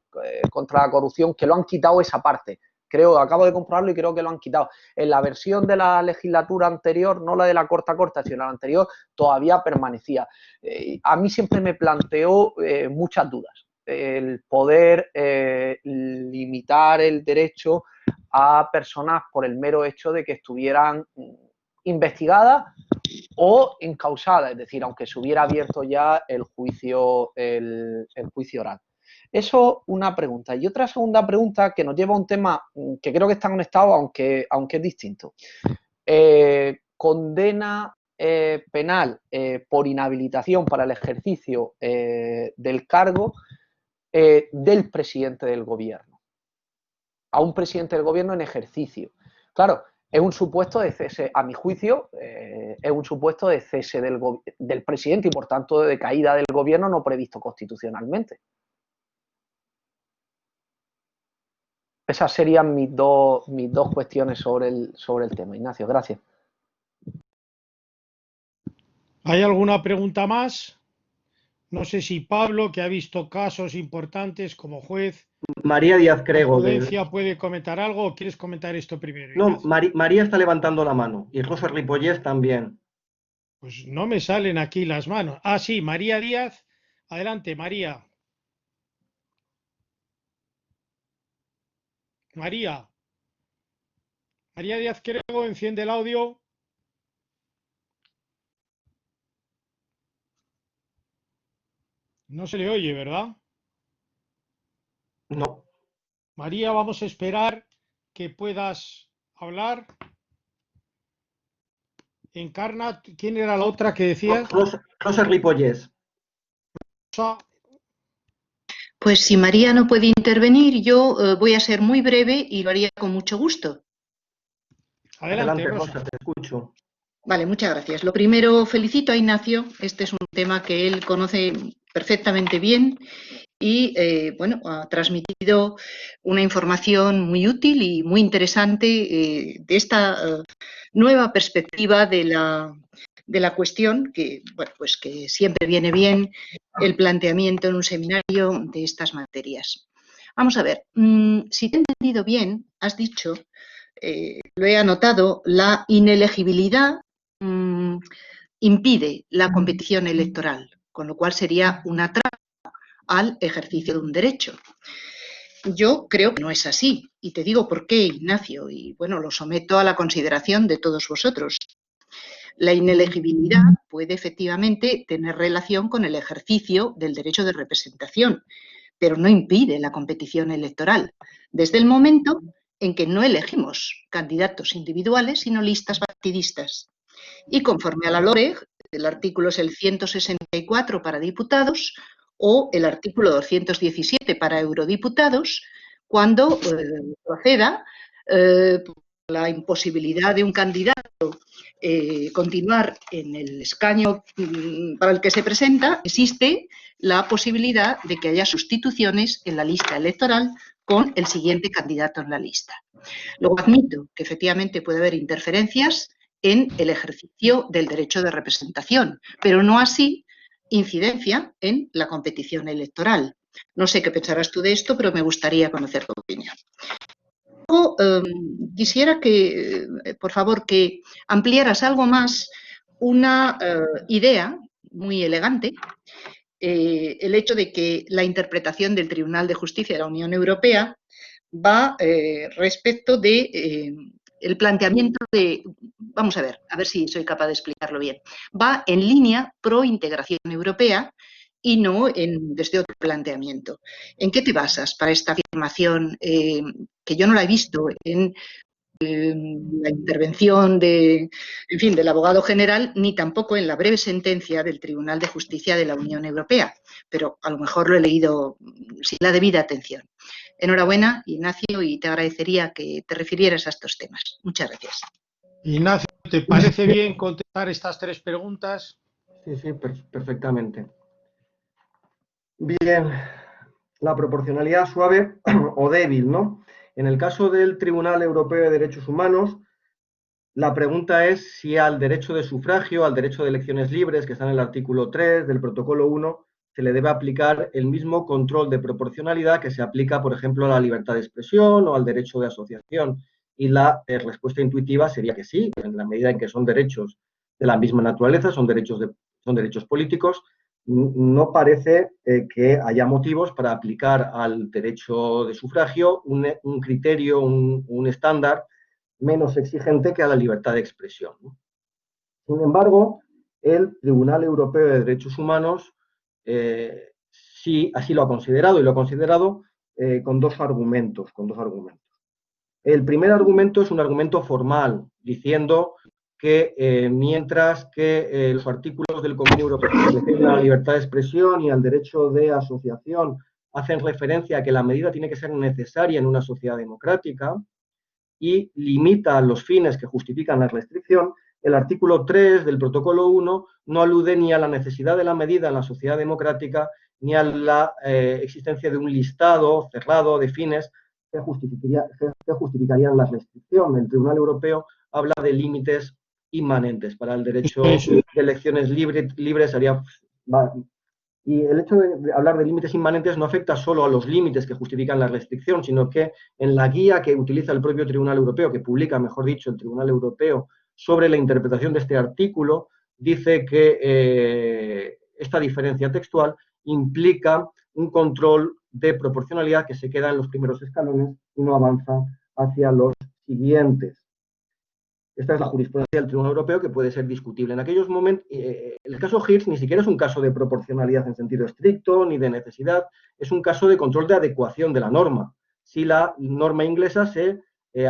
contra la corrupción, que lo han quitado esa parte. Acabo de comprobarlo y creo que lo han quitado. En la versión de la legislatura anterior, no la de la corta, sino la anterior, todavía permanecía. A mí siempre me planteó muchas dudas. El poder limitar el derecho a personas por el mero hecho de que estuvieran investigadas o encausadas, es decir, aunque se hubiera abierto ya el juicio oral. Eso una pregunta. Y otra segunda pregunta que nos lleva a un tema que creo que está conectado, aunque es distinto. Condena penal por inhabilitación para el ejercicio del cargo del presidente del gobierno. A un presidente del gobierno en ejercicio. Claro, es un supuesto de cese, a mi juicio, es un supuesto de cese del presidente y por tanto de caída del gobierno no previsto constitucionalmente. Esas serían mis dos cuestiones sobre el tema. Ignacio, gracias. ¿Hay alguna pregunta más? No sé si Pablo, que ha visto casos importantes como juez, María Díaz Crego. puede comentar algo o quieres comentar esto primero. No, María está levantando la mano y Rosa Ripollés también. Pues no me salen aquí las manos. Ah, sí, María Díaz. Adelante, María. María. María Díaz Crego, enciende el audio. No se le oye, ¿verdad? No. María, vamos a esperar que puedas hablar. Encarna, ¿quién era la otra que decías? Rosa Ripollés. Rosa. Pues si María no puede intervenir, yo voy a ser muy breve y lo haría con mucho gusto. Adelante, Rosa, te escucho. Vale, muchas gracias. Lo primero, felicito a Ignacio. Este es un tema que él conoce perfectamente bien y, bueno, ha transmitido una información muy útil y muy interesante de esta nueva perspectiva de la cuestión, que, bueno, pues que siempre viene bien el planteamiento en un seminario de estas materias. Vamos a ver, si te he entendido bien, has dicho, lo he anotado, la inelegibilidad impide la competición electoral, con lo cual sería una traba al ejercicio de un derecho. Yo creo que no es así, y te digo por qué, Ignacio, y bueno, lo someto a la consideración de todos vosotros. La inelegibilidad puede efectivamente tener relación con el ejercicio del derecho de representación, pero no impide la competición electoral, desde el momento en que no elegimos candidatos individuales, sino listas partidistas. Y conforme a la LOREG, el artículo es el 164 para diputados o el artículo 217 para eurodiputados, cuando proceda la imposibilidad de un candidato continuar en el escaño para el que se presenta, existe la posibilidad de que haya sustituciones en la lista electoral con el siguiente candidato en la lista. Luego admito que efectivamente puede haber interferencias en el ejercicio del derecho de representación, pero no así incidencia en la competición electoral. No sé qué pensarás tú de esto, pero me gustaría conocer tu opinión. Luego, quisiera que, por favor, que ampliaras algo más una idea muy elegante, el hecho de que la interpretación del Tribunal de Justicia de la Unión Europea va respecto de el planteamiento de, vamos a ver si soy capaz de explicarlo bien, va en línea pro integración europea y no desde otro planteamiento. ¿En qué te basas para esta afirmación que yo no la he visto en la intervención del abogado general, ni tampoco en la breve sentencia del Tribunal de Justicia de la Unión Europea? Pero a lo mejor lo he leído sin la debida atención. Enhorabuena, Ignacio, y te agradecería que te refirieras a estos temas. Muchas gracias. Ignacio, ¿te parece bien contestar estas tres preguntas? Sí, perfectamente. Bien, la proporcionalidad suave o débil, ¿no? En el caso del Tribunal Europeo de Derechos Humanos, la pregunta es si al derecho de sufragio, al derecho de elecciones libres, que está en el artículo 3 del protocolo 1, se le debe aplicar el mismo control de proporcionalidad que se aplica, por ejemplo, a la libertad de expresión o al derecho de asociación. Y la respuesta intuitiva sería que sí, en la medida en que son derechos de la misma naturaleza, son derechos políticos. No parece que haya motivos para aplicar al derecho de sufragio un criterio, un estándar menos exigente que a la libertad de expresión. Sin embargo, el Tribunal Europeo de Derechos Humanos sí así lo ha considerado, y lo ha considerado con dos argumentos. El primer argumento es un argumento formal, diciendo que mientras que los artículos del Convenio Europeo que refieren a la libertad de expresión y al derecho de asociación hacen referencia a que la medida tiene que ser necesaria en una sociedad democrática y limita los fines que justifican la restricción, el artículo 3 del protocolo 1 no alude ni a la necesidad de la medida en la sociedad democrática ni a la existencia de un listado cerrado de fines que justificarían la restricción. El Tribunal Europeo habla de límites inmanentes. Para el derecho de elecciones libres haría... Y el hecho de hablar de límites inmanentes no afecta solo a los límites que justifican la restricción, sino que en la guía que utiliza el propio Tribunal Europeo, que publica, mejor dicho, el Tribunal Europeo sobre la interpretación de este artículo, dice que esta diferencia textual implica un control de proporcionalidad que se queda en los primeros escalones y no avanza hacia los siguientes. Esta es la jurisprudencia del Tribunal Europeo, que puede ser discutible. En aquellos momentos, el caso Hirsch ni siquiera es un caso de proporcionalidad en sentido estricto, ni de necesidad, es un caso de control de adecuación de la norma. Si la norma inglesa se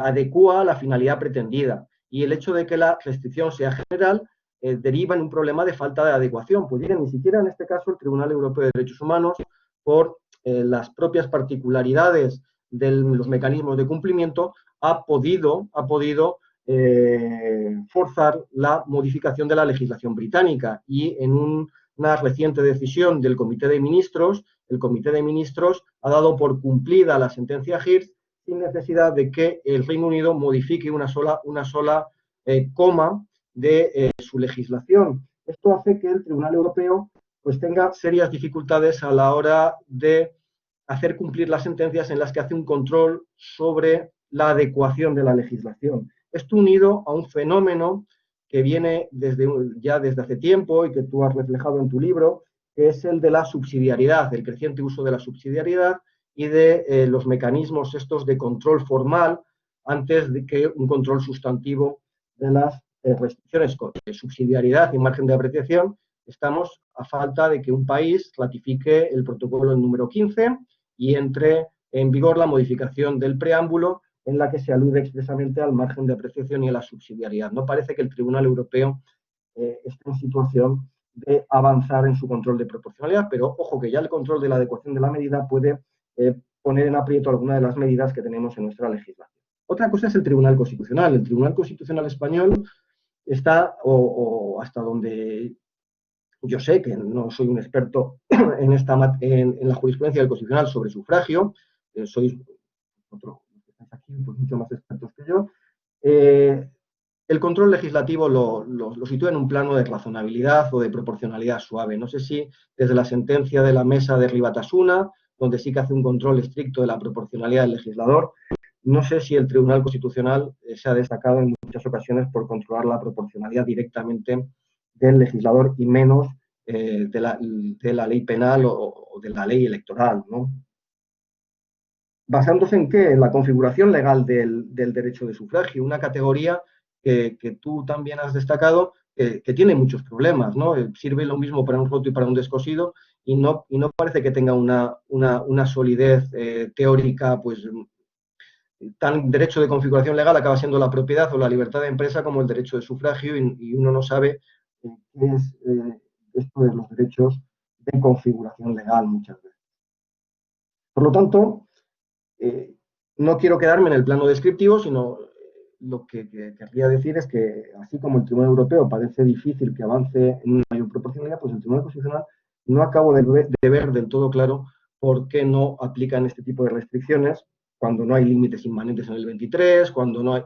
adecua a la finalidad pretendida, y el hecho de que la restricción sea general deriva en un problema de falta de adecuación. Pues bien, ni siquiera en este caso el Tribunal Europeo de Derechos Humanos, por las propias particularidades de los mecanismos de cumplimiento, ha podido forzar la modificación de la legislación británica, y en una reciente decisión del Comité de Ministros, el Comité de Ministros ha dado por cumplida la sentencia Hirsch sin necesidad de que el Reino Unido modifique una sola coma de su legislación. Esto hace que el Tribunal Europeo pues tenga serias dificultades a la hora de hacer cumplir las sentencias en las que hace un control sobre la adecuación de la legislación. Esto unido a un fenómeno que viene desde hace tiempo y que tú has reflejado en tu libro, que es el de la subsidiariedad, el creciente uso de la subsidiariedad y de los mecanismos estos de control formal antes de que un control sustantivo de las restricciones. Con subsidiariedad y margen de apreciación estamos a falta de que un país ratifique el protocolo número 15 y entre en vigor la modificación del preámbulo en la que se alude expresamente al margen de apreciación y a la subsidiariedad. No parece que el Tribunal Europeo esté en situación de avanzar en su control de proporcionalidad, pero ojo que ya el control de la adecuación de la medida puede poner en aprieto alguna de las medidas que tenemos en nuestra legislación. Otra cosa es el Tribunal Constitucional. El Tribunal Constitucional español está, o hasta donde yo sé, que no soy un experto en la jurisprudencia del Constitucional sobre sufragio, sois otro que estáis aquí pues mucho más expertos que yo, el control legislativo lo sitúa en un plano de razonabilidad o de proporcionalidad suave. No sé si desde la sentencia de la mesa de Ribatasuna, donde sí que hace un control estricto de la proporcionalidad del legislador, no sé si el Tribunal Constitucional se ha destacado en muchas ocasiones por controlar la proporcionalidad directamente del legislador y menos de la ley penal o de la ley electoral, ¿no? ¿Basándose en qué? En la configuración legal del derecho de sufragio, una categoría que tú también has destacado, que tiene muchos problemas, ¿no? Sirve lo mismo para un roto y para un descosido, y no parece que tenga una solidez teórica, pues tan derecho de configuración legal acaba siendo la propiedad o la libertad de empresa como el derecho de sufragio, y uno no sabe qué es esto de los derechos de configuración legal muchas veces. Por lo tanto, no quiero quedarme en el plano descriptivo, sino lo que querría decir es que, así como el Tribunal Europeo parece difícil que avance en una mayor proporcionalidad, pues el Tribunal Constitucional no acabo de ver del todo claro por qué no aplican este tipo de restricciones cuando no hay límites inmanentes en el 23, cuando no hay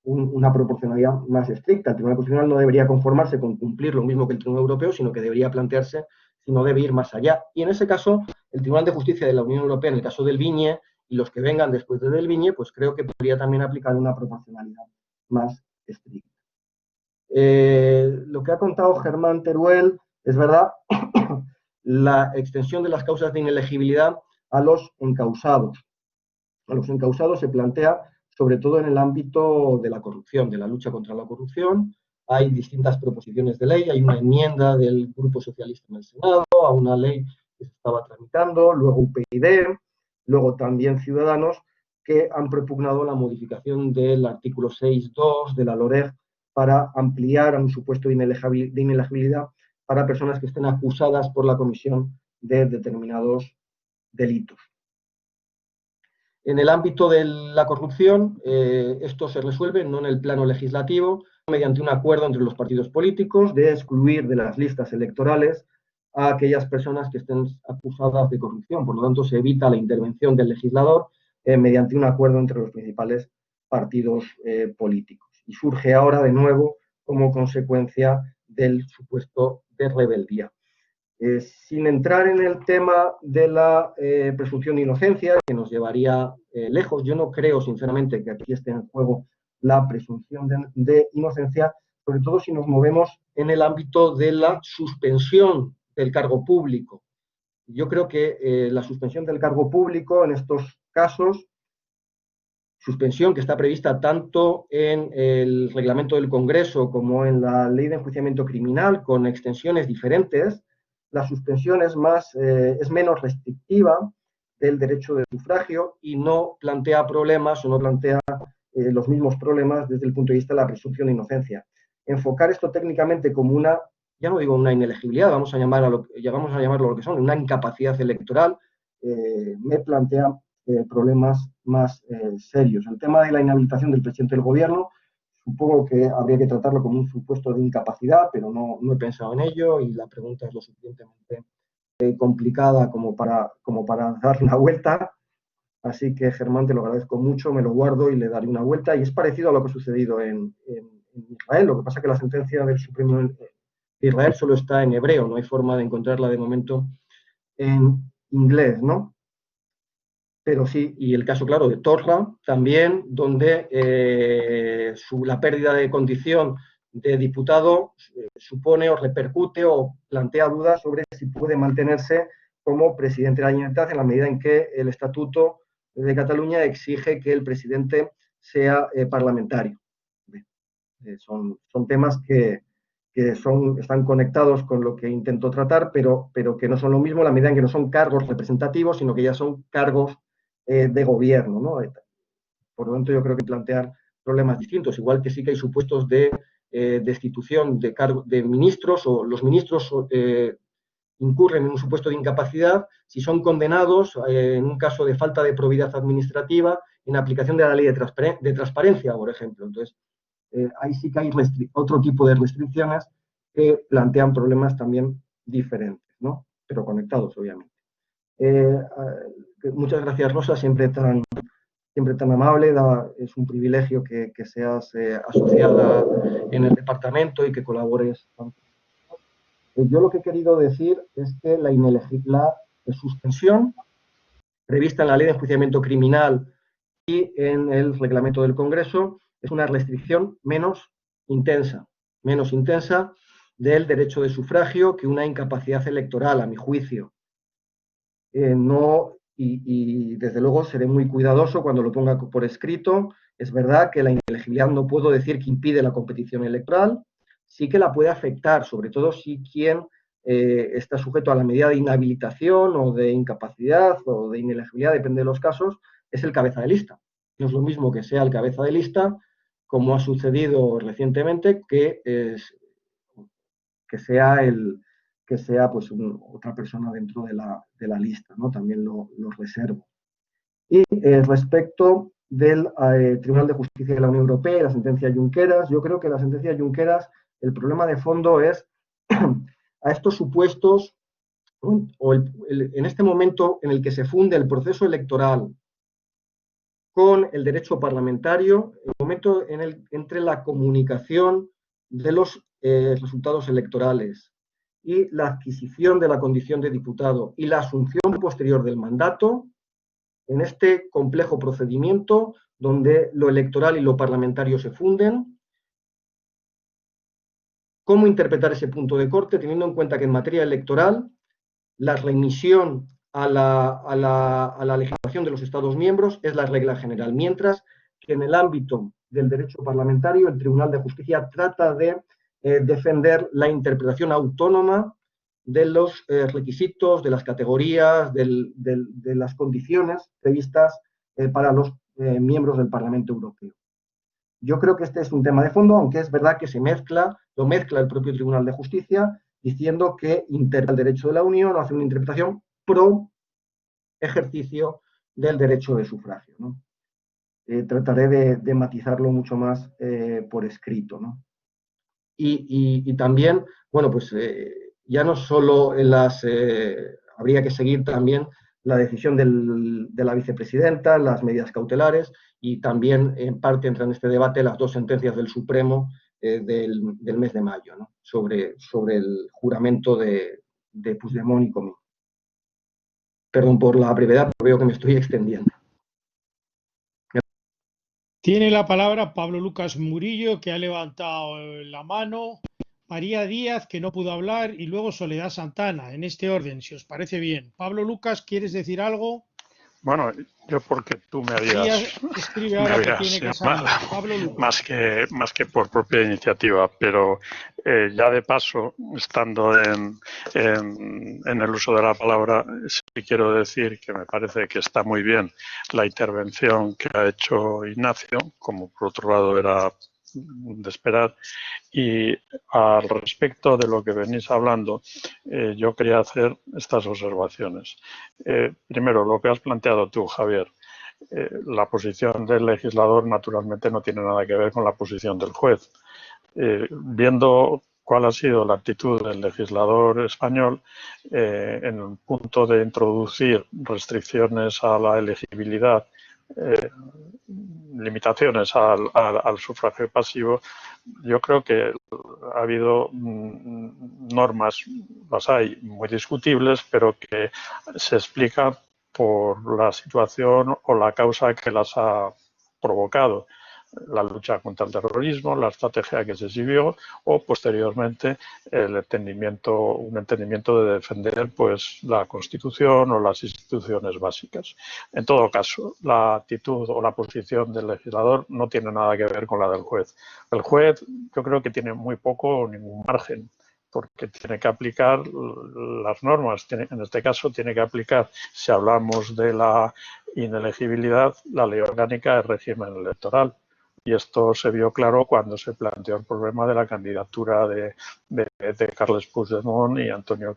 una proporcionalidad más estricta. El Tribunal Constitucional no debería conformarse con cumplir lo mismo que el Tribunal Europeo, sino que debería plantearse si no debe ir más allá. Y en ese caso, el Tribunal de Justicia de la Unión Europea, en el caso del Viñe, y los que vengan después de Del Viñe, pues creo que podría también aplicar una proporcionalidad más estricta. Lo que ha contado Germán Teruel es verdad, la extensión de las causas de inelegibilidad a los encausados. A los encausados se plantea sobre todo en el ámbito de la corrupción, de la lucha contra la corrupción. Hay distintas proposiciones de ley, hay una enmienda del Grupo Socialista en el Senado a una ley que se estaba tramitando, luego UPyD, luego también Ciudadanos, que han propugnado la modificación del artículo 6.2 de la LOREG para ampliar a un supuesto de inelegibilidad para personas que estén acusadas por la comisión de determinados delitos. En el ámbito de la corrupción, esto se resuelve no en el plano legislativo, mediante un acuerdo entre los partidos políticos de excluir de las listas electorales a aquellas personas que estén acusadas de corrupción. Por lo tanto, se evita la intervención del legislador mediante un acuerdo entre los principales partidos políticos. Y surge ahora de nuevo como consecuencia del supuesto de rebeldía. Sin entrar en el tema de la presunción de inocencia, que nos llevaría lejos, yo no creo sinceramente que aquí esté en juego la presunción de inocencia, sobre todo si nos movemos en el ámbito de la suspensión del cargo público. Yo creo que la suspensión del cargo público en estos casos suspensión que está prevista tanto en el reglamento del Congreso como en la ley de enjuiciamiento criminal, con extensiones diferentes. La suspensión es menos restrictiva del derecho de sufragio y no plantea problemas o no plantea los mismos problemas desde el punto de vista de la presunción de inocencia. Enfocar esto técnicamente como una, ya no digo una inelegibilidad, vamos a llamarlo lo que son, una incapacidad electoral, me plantea problemas más serios. El tema de la inhabilitación del presidente del gobierno, supongo que habría que tratarlo como un supuesto de incapacidad, pero no he pensado en ello y la pregunta es lo suficientemente complicada como para dar una vuelta. Así que, Germán, te lo agradezco mucho, me lo guardo y le daré una vuelta. Y es parecido a lo que ha sucedido en Israel. Lo que pasa es que la sentencia del Supremo de Israel solo está en hebreo, no hay forma de encontrarla de momento en inglés, ¿no? Pero sí, y el caso, claro, de Torra también, donde la pérdida de condición de diputado supone o repercute o plantea dudas sobre si puede mantenerse como presidente de la Generalitat en la medida en que el Estatuto de Cataluña exige que el presidente sea parlamentario. Son temas que están conectados con lo que intento tratar, pero que no son lo mismo en la medida en que no son cargos representativos, sino que ya son cargos de gobierno, ¿no? Por lo tanto, yo creo que plantear problemas distintos, igual que sí que hay supuestos de destitución de ministros, o los ministros incurren en un supuesto de incapacidad si son condenados en un caso de falta de probidad administrativa en aplicación de la ley de transparencia, por ejemplo. Entonces, ahí sí que hay otro tipo de restricciones que plantean problemas también diferentes, ¿no? Pero conectados, obviamente. Muchas gracias, Rosa, siempre tan amable. Es un privilegio que seas asociada en el departamento y que colabores. Yo lo que he querido decir es que la suspensión prevista en la ley de enjuiciamiento criminal y en el reglamento del Congreso es una restricción menos intensa del derecho de sufragio que una incapacidad electoral, a mi juicio. Y desde luego seré muy cuidadoso cuando lo ponga por escrito. Es verdad que la inelegibilidad no puedo decir que impide la competición electoral, sí que la puede afectar, sobre todo si quien está sujeto a la medida de inhabilitación o de incapacidad o de inelegibilidad, depende de los casos, es el cabeza de lista. No es lo mismo que sea el cabeza de lista, como ha sucedido recientemente, que sea pues otra persona dentro de la lista, ¿no? También lo reservo. Y respecto del Tribunal de Justicia de la Unión Europea y la sentencia Junqueras, yo creo que la sentencia Junqueras, el problema de fondo es a estos supuestos, o en este momento en el que se funde el proceso electoral con el derecho parlamentario, el momento entre la comunicación de los resultados electorales y la adquisición de la condición de diputado y la asunción posterior del mandato, en este complejo procedimiento donde lo electoral y lo parlamentario se funden, ¿cómo interpretar ese punto de corte teniendo en cuenta que en materia electoral la remisión a la legislación de los Estados miembros es la regla general, mientras que en el ámbito del derecho parlamentario el Tribunal de Justicia trata de defender la interpretación autónoma de los requisitos, de las categorías, de las condiciones previstas para los miembros del Parlamento Europeo. Yo creo que este es un tema de fondo, aunque es verdad que lo mezcla el propio Tribunal de Justicia, diciendo que interpreta el derecho de la Unión o hace una interpretación pro ejercicio del derecho de sufragio, ¿no? Trataré de matizarlo mucho más por escrito, ¿no? Y también, bueno, pues ya no solo habría que seguir también la decisión de la vicepresidenta, las medidas cautelares, y también en parte entran en este debate las dos sentencias del Supremo del mes de mayo, ¿no? sobre el juramento de Puigdemont y Comín. Perdón por la brevedad, pero veo que me estoy extendiendo. Tiene la palabra Pablo Lucas Murillo, que ha levantado la mano, María Díaz, que no pudo hablar, y luego Soledad Santana, en este orden, si os parece bien. Pablo Lucas, ¿quieres decir algo? Bueno, yo porque tú me habías, escribe ahora que tiene que salir. Pablo Lucas. más que por propia iniciativa, pero ya de paso, estando en el uso de la palabra, sí quiero decir que me parece que está muy bien la intervención que ha hecho Ignacio, como por otro lado era de esperar. Y al respecto de lo que venís hablando, yo quería hacer estas observaciones. Primero, lo que has planteado tú, Javier. La posición del legislador naturalmente no tiene nada que ver con la posición del juez. Viendo cuál ha sido la actitud del legislador español en el punto de introducir restricciones a la elegibilidad, limitaciones al sufragio pasivo, yo creo que ha habido normas, las hay muy discutibles, pero que se explican por la situación o la causa que las ha provocado. La lucha contra el terrorismo, la estrategia que se siguió o posteriormente un entendimiento de defender pues la Constitución o las instituciones básicas. En todo caso, la actitud o la posición del legislador no tiene nada que ver con la del juez. El juez yo creo que tiene muy poco o ningún margen, porque tiene que aplicar las normas. En este caso tiene que aplicar, si hablamos de la inelegibilidad, la ley orgánica del régimen electoral. Y esto se vio claro cuando se planteó el problema de la candidatura de Carles Puigdemont y Antonio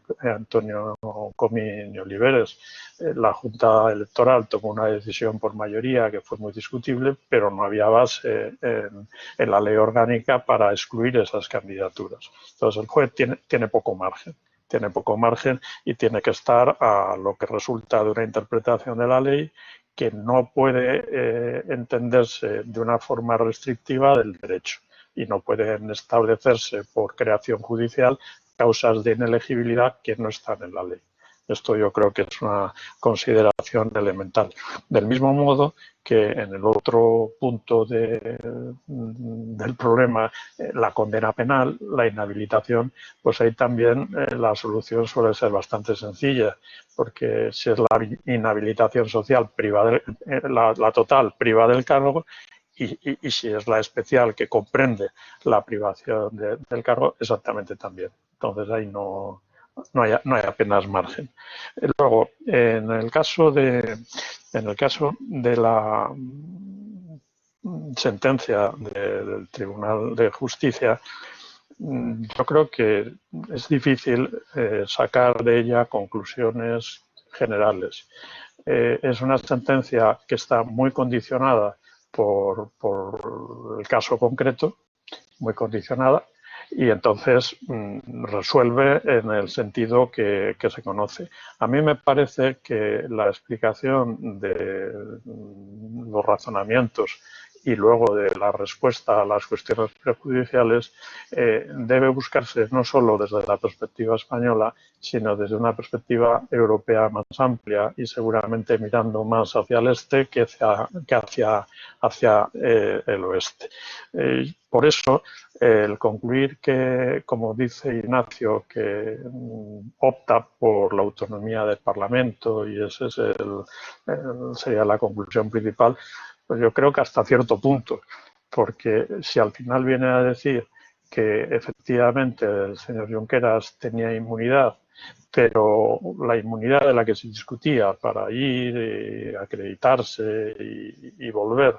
Comín y Oliveres. La Junta Electoral tomó una decisión por mayoría que fue muy discutible, pero no había base en la ley orgánica para excluir esas candidaturas. Entonces el juez tiene poco margen. Tiene poco margen y tiene que estar a lo que resulta de una interpretación de la ley que no puede entenderse de una forma restrictiva del derecho y no pueden establecerse por creación judicial causas de inelegibilidad que no están en la ley. Esto yo creo que es una consideración elemental. Del mismo modo que en el otro punto del problema, la condena penal, la inhabilitación, pues ahí también la solución suele ser bastante sencilla, porque si es la inhabilitación social privada, la total privada del cargo, y si es la especial que comprende la privación del cargo, exactamente también. Entonces ahí no hay apenas margen. Luego, en el caso de la sentencia del Tribunal de Justicia, yo creo que es difícil sacar de ella conclusiones generales. Es una sentencia que está muy condicionada por el caso concreto, muy condicionada, y entonces resuelve en el sentido que se conoce. A mí me parece que la explicación de los razonamientos y luego de la respuesta a las cuestiones prejudiciales debe buscarse no solo desde la perspectiva española, sino desde una perspectiva europea más amplia y seguramente mirando más hacia el este que hacia el oeste. Por eso, el concluir que, como dice Ignacio, que opta por la autonomía del Parlamento y esa sería la conclusión principal, pues yo creo que hasta cierto punto, porque si al final viene a decir que efectivamente el señor Junqueras tenía inmunidad, pero la inmunidad de la que se discutía para ir, acreditarse y volver,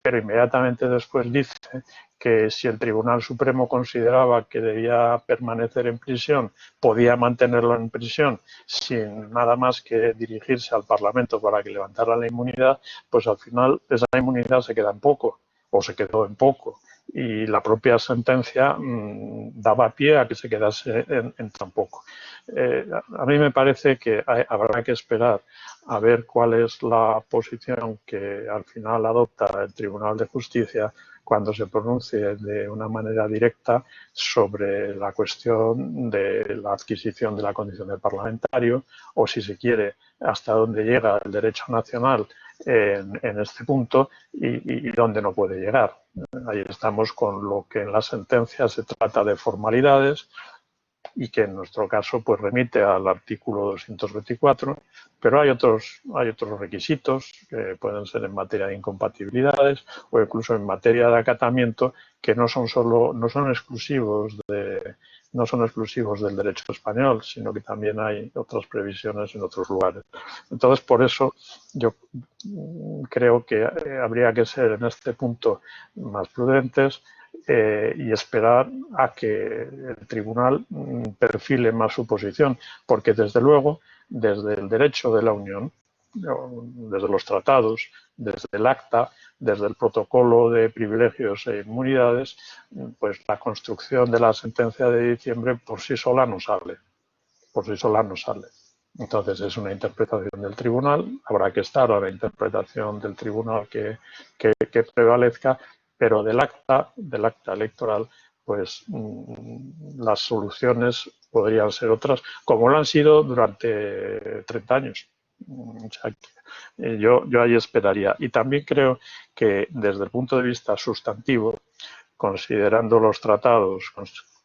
pero inmediatamente después dice que si el Tribunal Supremo consideraba que debía permanecer en prisión, podía mantenerlo en prisión sin nada más que dirigirse al Parlamento para que levantara la inmunidad, pues al final esa inmunidad se queda en poco, o se quedó en poco. Y la propia sentencia daba pie a que se quedase en tan poco. A mí me parece que habrá que esperar a ver cuál es la posición que al final adopta el Tribunal de Justicia cuando se pronuncie de una manera directa sobre la cuestión de la adquisición de la condición de parlamentario o, si se quiere, hasta dónde llega el derecho nacional en este punto y dónde no puede llegar. Ahí estamos con lo que en la sentencia se trata de formalidades, y que en nuestro caso pues remite al artículo 224, pero hay otros requisitos que pueden ser en materia de incompatibilidades o incluso en materia de acatamiento que no son exclusivos del derecho español, sino que también hay otras previsiones en otros lugares. Entonces, por eso yo creo que habría que ser en este punto más prudentes y esperar a que el tribunal perfile más su posición, porque desde luego, desde el derecho de la Unión, desde los tratados, desde el acta, desde el protocolo de privilegios e inmunidades, pues la construcción de la sentencia de diciembre por sí sola no sale. Entonces es una interpretación del tribunal, habrá que estar a la interpretación del tribunal que prevalezca, pero del acta electoral, pues las soluciones podrían ser otras, como lo han sido durante 30 años. O sea, yo ahí esperaría. Y también creo que desde el punto de vista sustantivo, considerando los tratados,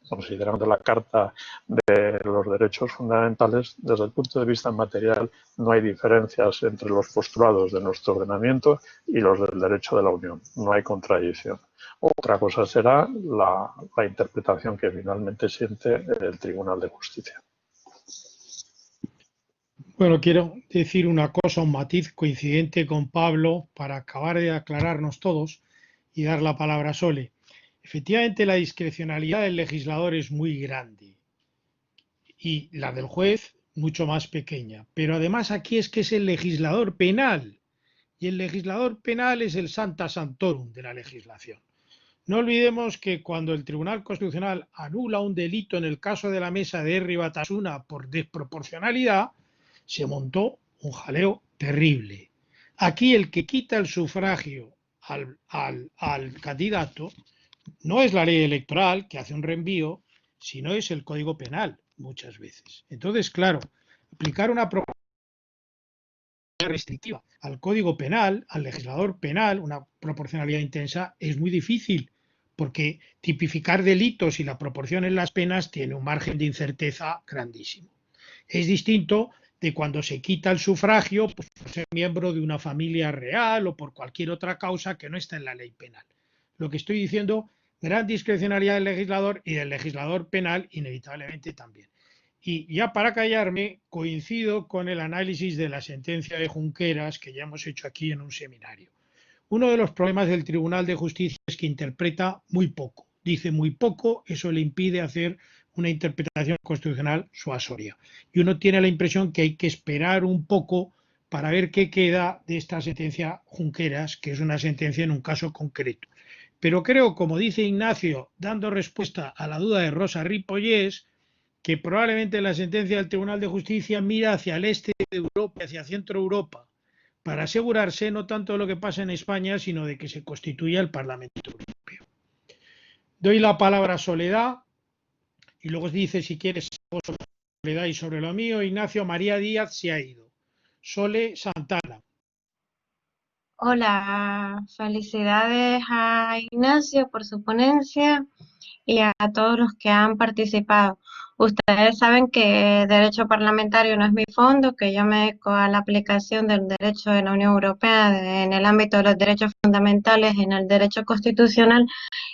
considerando la Carta de los Derechos Fundamentales, desde el punto de vista material no hay diferencias entre los postulados de nuestro ordenamiento y los del derecho de la Unión. No hay contradicción. Otra cosa será la interpretación que finalmente siente el Tribunal de Justicia. Bueno, quiero decir una cosa, un matiz coincidente con Pablo para acabar de aclararnos todos y dar la palabra a Sole. Efectivamente, la discrecionalidad del legislador es muy grande y la del juez mucho más pequeña. Pero además aquí es que es el legislador penal y el legislador penal es el Sancta Sanctorum de la legislación. No olvidemos que cuando el Tribunal Constitucional anula un delito en el caso de la mesa de Herri Batasuna por desproporcionalidad, se montó un jaleo terrible. Aquí el que quita el sufragio al candidato no es la ley electoral, que hace un reenvío, sino es el Código Penal, muchas veces. Entonces, claro, aplicar una proporcionalidad restrictiva al Código Penal, al legislador penal, una proporcionalidad intensa, es muy difícil, porque tipificar delitos y la proporción en las penas tiene un margen de incerteza grandísimo. Es distinto de cuando se quita el sufragio pues, por ser miembro de una familia real o por cualquier otra causa que no está en la ley penal. Lo que estoy diciendo, gran discrecionalidad del legislador y del legislador penal inevitablemente también. Y ya para callarme, coincido con el análisis de la sentencia de Junqueras que ya hemos hecho aquí en un seminario. Uno de los problemas del Tribunal de Justicia es que interpreta muy poco. Dice muy poco, eso le impide hacer una interpretación constitucional suasoria. Y uno tiene la impresión que hay que esperar un poco para ver qué queda de esta sentencia Junqueras, que es una sentencia en un caso concreto. Pero creo, como dice Ignacio, dando respuesta a la duda de Rosa Ripollés, que probablemente la sentencia del Tribunal de Justicia mira hacia el este de Europa, hacia Centro Europa, para asegurarse no tanto de lo que pasa en España, sino de que se constituya el Parlamento Europeo. Doy la palabra a Soledad y luego dice si quieres algo sobre Soledad y sobre lo mío. Ignacio María Díaz se ha ido. Sole Santana. Hola, felicidades a Ignacio por su ponencia y a todos los que han participado. Ustedes saben que Derecho Parlamentario no es mi fondo, que yo me dedico a la aplicación del derecho de la Unión Europea en el ámbito de los derechos fundamentales, en el derecho constitucional,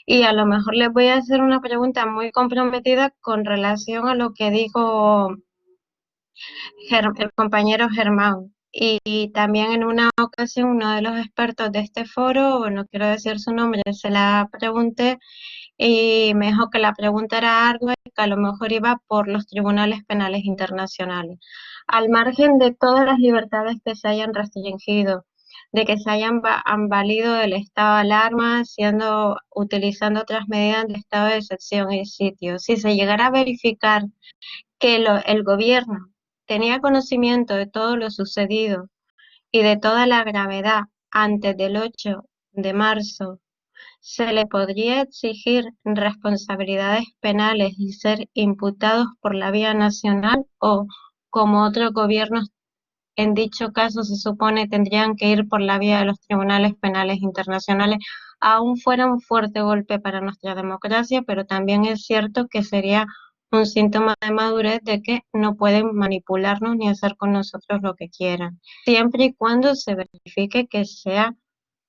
y a lo mejor les voy a hacer una pregunta muy comprometida con relación a lo que dijo el compañero Germán. Y también en una ocasión uno de los expertos de este foro, no quiero decir su nombre, se la pregunté y me dijo que la pregunta era ardua y que a lo mejor iba por los tribunales penales internacionales. Al margen de todas las libertades que se hayan restringido, de que se hayan valido del estado de alarma, utilizando otras medidas de estado de excepción y sitio, si se llegara a verificar que el gobierno tenía conocimiento de todo lo sucedido y de toda la gravedad antes del 8 de marzo, se le podría exigir responsabilidades penales y ser imputados por la vía nacional o, como otros gobiernos en dicho caso se supone tendrían que ir por la vía de los tribunales penales internacionales, aún fuera un fuerte golpe para nuestra democracia, pero también es cierto que sería un síntoma de madurez de que no pueden manipularnos ni hacer con nosotros lo que quieran, siempre y cuando se verifique que sea,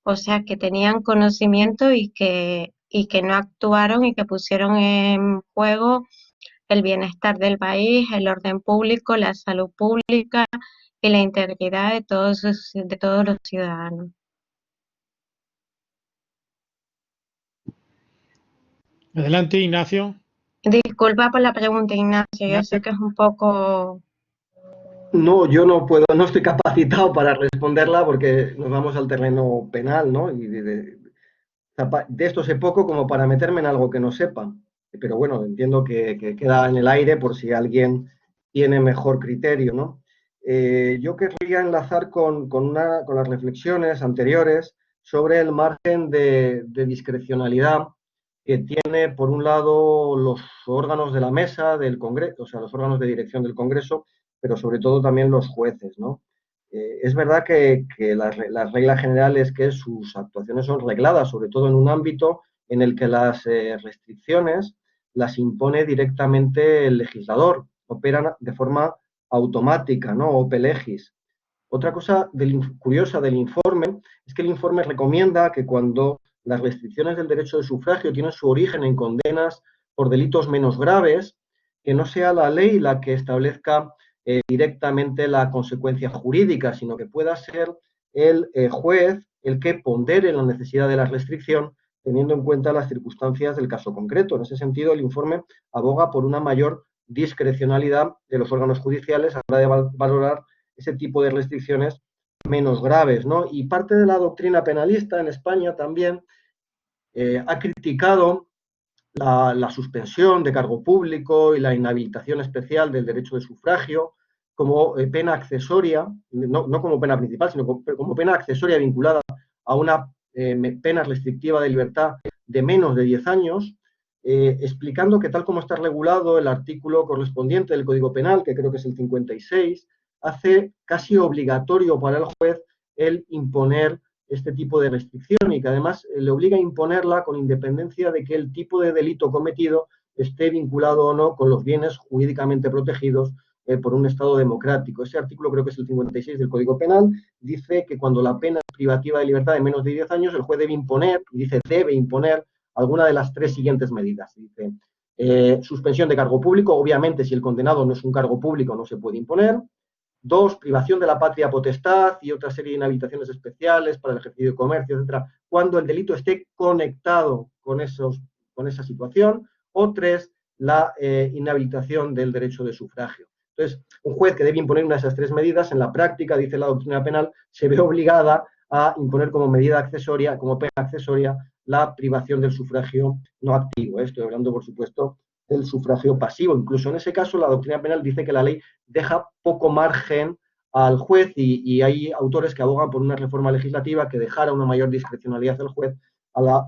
o sea, que tenían conocimiento y que no actuaron y que pusieron en juego el bienestar del país, el orden público, la salud pública y la integridad de todos los ciudadanos. Adelante, Ignacio. Disculpa por la pregunta, Ignacio, yo sé que es un poco... No, yo no puedo, no estoy capacitado para responderla porque nos vamos al terreno penal, ¿no? Y de esto sé poco como para meterme en algo que no sepa. Pero bueno, entiendo que queda en el aire por si alguien tiene mejor criterio, ¿no? Yo querría enlazar con las reflexiones anteriores sobre el margen de discrecionalidad que tiene, por un lado, los órganos de la mesa del Congreso, o sea, los órganos de dirección del Congreso, pero sobre todo también los jueces, ¿no? Es verdad que la regla general es que sus actuaciones son regladas, sobre todo en un ámbito en el que las restricciones las impone directamente el legislador, operan de forma automática, ¿no? Ope legis. Otra cosa curiosa del informe es que el informe recomienda que cuando las restricciones del derecho de sufragio tienen su origen en condenas por delitos menos graves, que no sea la ley la que establezca directamente la consecuencia jurídica, sino que pueda ser el juez el que pondere la necesidad de la restricción teniendo en cuenta las circunstancias del caso concreto. En ese sentido, el informe aboga por una mayor discrecionalidad de los órganos judiciales a la hora de valorar ese tipo de restricciones menos graves, ¿no? Y parte de la doctrina penalista en España también ha criticado la suspensión de cargo público y la inhabilitación especial del derecho de sufragio como pena accesoria, no como pena principal, sino como pena accesoria vinculada a una pena restrictiva de libertad de menos de 10 años, explicando que tal como está regulado el artículo correspondiente del Código Penal, que creo que es el 56, hace casi obligatorio para el juez el imponer este tipo de restricción y que además le obliga a imponerla con independencia de que el tipo de delito cometido esté vinculado o no con los bienes jurídicamente protegidos por un Estado democrático. Ese artículo, creo que es el 56 del Código Penal, dice que cuando la pena es privativa de libertad de menos de 10 años, el juez debe imponer, y dice debe imponer, alguna de las tres siguientes medidas. Dice, suspensión de cargo público, obviamente si el condenado no es un cargo público no se puede imponer. 2, privación de la patria potestad y otra serie de inhabilitaciones especiales para el ejercicio de comercio, etcétera, cuando el delito esté conectado con esa situación. O 3, la inhabilitación del derecho de sufragio. Entonces, un juez que debe imponer una de esas tres medidas, en la práctica, dice la doctrina penal, se ve obligada a imponer como medida accesoria, como pena accesoria, la privación del sufragio no activo. Estoy hablando, por supuesto, del sufragio pasivo. Incluso en ese caso, la doctrina penal dice que la ley deja poco margen al juez y hay autores que abogan por una reforma legislativa que dejara una mayor discrecionalidad al juez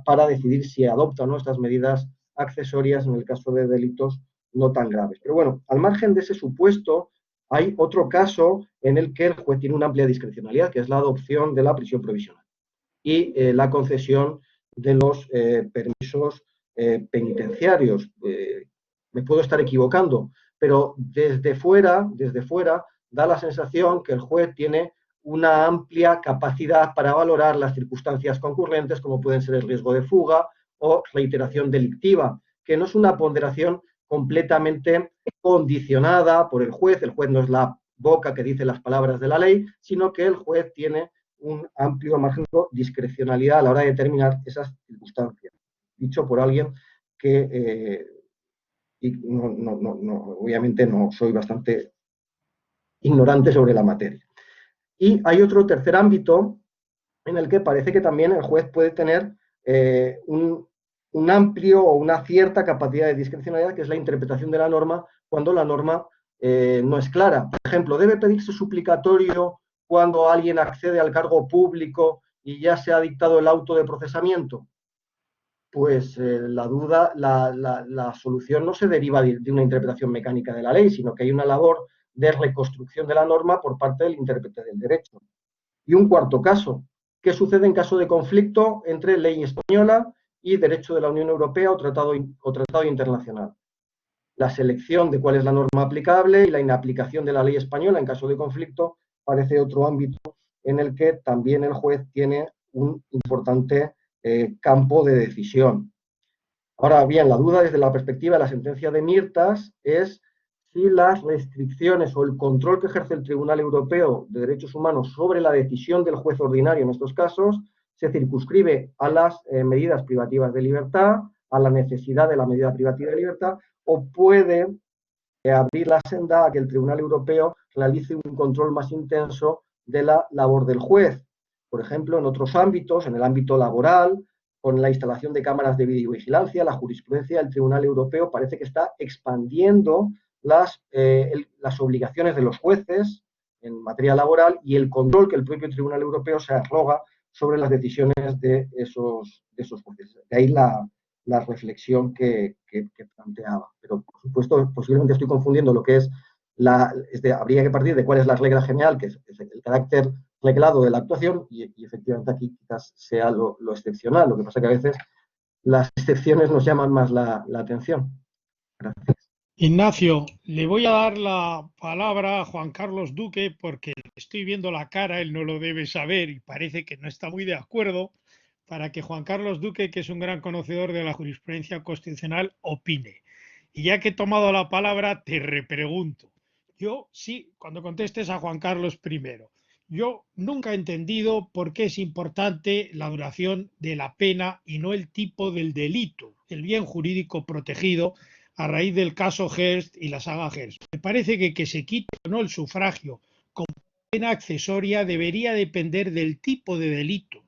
para decidir si adopta o no estas medidas accesorias en el caso de delitos no tan graves. Pero bueno, al margen de ese supuesto, hay otro caso en el que el juez tiene una amplia discrecionalidad, que es la adopción de la prisión provisional y la concesión de los permisos penitenciarios. Me puedo estar equivocando, pero desde fuera da la sensación que el juez tiene una amplia capacidad para valorar las circunstancias concurrentes, como pueden ser el riesgo de fuga o reiteración delictiva, que no es una ponderación completamente condicionada por el juez no es la boca que dice las palabras de la ley, sino que el juez tiene un amplio margen de discrecionalidad a la hora de determinar esas circunstancias. Dicho por alguien que obviamente no soy bastante ignorante sobre la materia. Y hay otro tercer ámbito en el que parece que también el juez puede tener un amplio o una cierta capacidad de discrecionalidad, que es la interpretación de la norma cuando la norma no es clara. Por ejemplo, ¿debe pedirse suplicatorio cuando alguien accede al cargo público y ya se ha dictado el auto de procesamiento? Pues la solución no se deriva de una interpretación mecánica de la ley, sino que hay una labor de reconstrucción de la norma por parte del intérprete del derecho. Y un cuarto caso, ¿qué sucede en caso de conflicto entre ley española y derecho de la Unión Europea o tratado internacional? La selección de cuál es la norma aplicable y la inaplicación de la ley española en caso de conflicto parece otro ámbito en el que también el juez tiene un importante campo de decisión. Ahora bien, la duda desde la perspectiva de la sentencia de Mirtas es si las restricciones o el control que ejerce el Tribunal Europeo de Derechos Humanos sobre la decisión del juez ordinario en estos casos se circunscribe a las medidas privativas de libertad, a la necesidad de la medida privativa de libertad, o puede abrir la senda a que el Tribunal Europeo realice un control más intenso de la labor del juez. Por ejemplo, en otros ámbitos, en el ámbito laboral, con la instalación de cámaras de videovigilancia, la jurisprudencia del Tribunal Europeo parece que está expandiendo las obligaciones de los jueces en materia laboral y el control que el propio Tribunal Europeo se arroga sobre las decisiones de esos jueces. De ahí la reflexión que planteaba. Pero, por supuesto, posiblemente estoy confundiendo lo que es habría que partir de cuál es la regla general, que es el carácter reglado de la actuación, y efectivamente aquí quizás sea lo excepcional. Lo que pasa que a veces las excepciones nos llaman más la atención. Gracias. Ignacio, le voy a dar la palabra a Juan Carlos Duque porque estoy viendo la cara, él no lo debe saber y parece que no está muy de acuerdo, para que Juan Carlos Duque, que es un gran conocedor de la jurisprudencia constitucional, opine. Y ya que he tomado la palabra, te repregunto. Yo sí, cuando contestes a Juan Carlos primero. Yo nunca he entendido por qué es importante la duración de la pena y no el tipo del delito, el bien jurídico protegido a raíz del caso Hearst y la saga Hearst. Me parece que se quite o no el sufragio como pena accesoria debería depender del tipo de delito,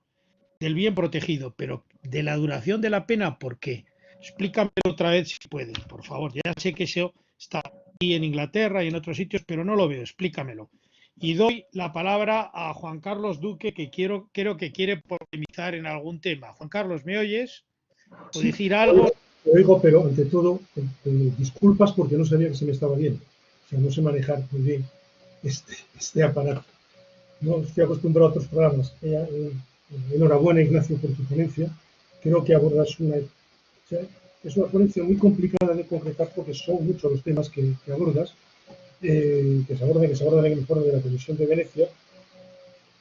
del bien protegido, pero de la duración de la pena, ¿por qué? Explícamelo otra vez si puedes, por favor. Ya sé que eso está aquí en Inglaterra y en otros sitios, pero no lo veo, explícamelo. Y doy la palabra a Juan Carlos Duque, que creo que quiere polemizar en algún tema. Juan Carlos, ¿me oyes? ¿O decir algo? Lo oigo, pero ante todo, disculpas porque no sabía que se me estaba bien. O sea, no sé manejar muy bien este aparato. No estoy acostumbrado a otros programas. Enhorabuena, Ignacio, por tu ponencia. Creo que abordas es una ponencia muy complicada de concretar porque son muchos los temas que abordas, que se abordan en el foro de la Comisión de Venecia,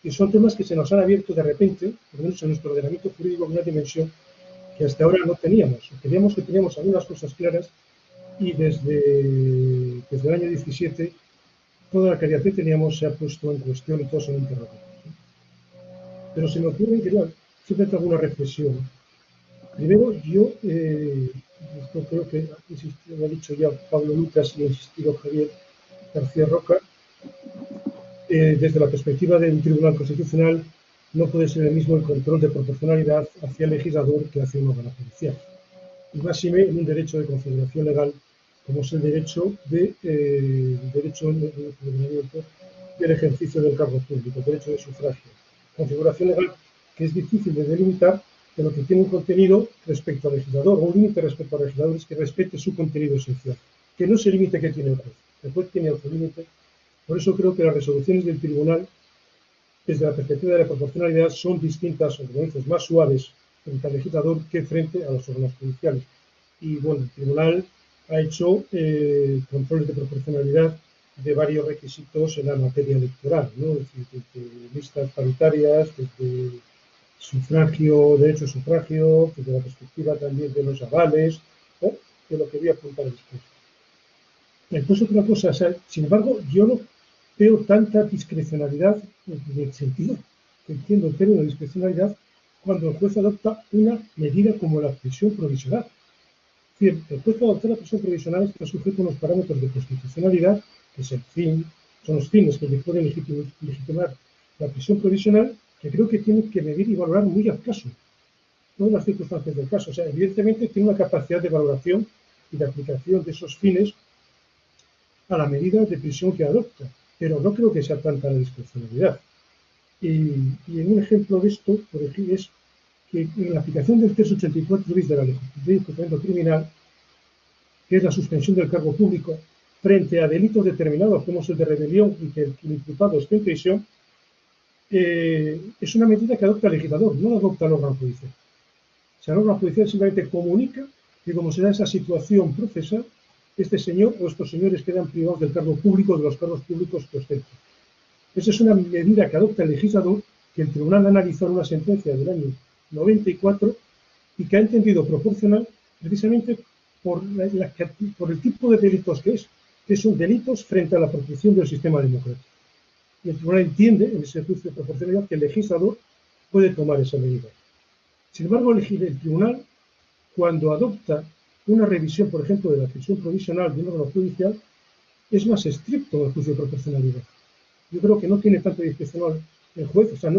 y son temas que se nos han abierto de repente, por lo menos en nuestro ordenamiento jurídico, en una dimensión que hasta ahora no teníamos. Creíamos que teníamos algunas cosas claras y desde el año 17 toda la claridad que teníamos se ha puesto en cuestión y todos son interrogatorios. Pero se me ocurre que siempre hago una reflexión. Primero, yo, esto creo que lo ha dicho ya Pablo Lucas y ha insistido Javier García Roca, desde la perspectiva del Tribunal Constitucional no puede ser el mismo el control de proporcionalidad hacia el legislador que hacia un órgano judicial. Y máxime en un derecho de configuración legal como es el derecho del ejercicio del cargo público, el derecho de sufragio. Configuración legal que es difícil de delimitar, pero que tiene un contenido respecto al legislador, o un límite respecto al legislador es que respete su contenido esencial, que no se límite que tiene el juez. El juez tiene otro límite. Por eso creo que las resoluciones del tribunal, desde la perspectiva de la proporcionalidad, son distintas, o como dices, más suaves frente al legislador que frente a los órganos judiciales. Y bueno, el tribunal ha hecho controles de proporcionalidad de varios requisitos en la materia electoral, ¿no? Es decir, desde listas paritarias, desde sufragio, derecho a sufragio, desde la perspectiva también de los avales, o de lo que voy a apuntar después. Después otra cosa, o sea, sin embargo, yo no veo tanta discrecionalidad en el sentido que entiendo el término de discrecionalidad cuando el juez adopta una medida como la prisión provisional. Es decir, el juez adoptar la prisión provisional está sujeto a unos parámetros de constitucionalidad, que es el fin, son los fines que le pueden legitimar la prisión provisional, que creo que tiene que medir y valorar muy al caso, todas las circunstancias del caso. O sea, evidentemente tiene una capacidad de valoración y de aplicación de esos fines a la medida de prisión que adopta, pero no creo que sea tanta la discrecionalidad. Y en un ejemplo de esto, por ejemplo, es que en la aplicación del 384 bis de la Ley de Enjuiciamiento Criminal, que es la suspensión del cargo público frente a delitos determinados como es el de rebelión y que el imputado esté en prisión, es una medida que adopta el legislador, no la adopta el órgano judicial. O sea, el órgano judicial simplemente comunica que como se da esa situación procesal, este señor o estos señores quedan privados del cargo público, de los cargos públicos que ostentan. Esa es una medida que adopta el legislador, que el tribunal ha analizado en una sentencia del año 94 y que ha entendido proporcional precisamente por el tipo de delitos que son delitos frente a la protección del sistema democrático. Y el tribunal entiende, en ese juicio de proporcionalidad, que el legislador puede tomar esa medida. Sin embargo, el tribunal, cuando adopta una revisión, por ejemplo, de la prisión provisional de un órgano judicial, es más estricto en el juicio de proporcionalidad. Yo creo que no tiene tanto discrecional el juez, o sea,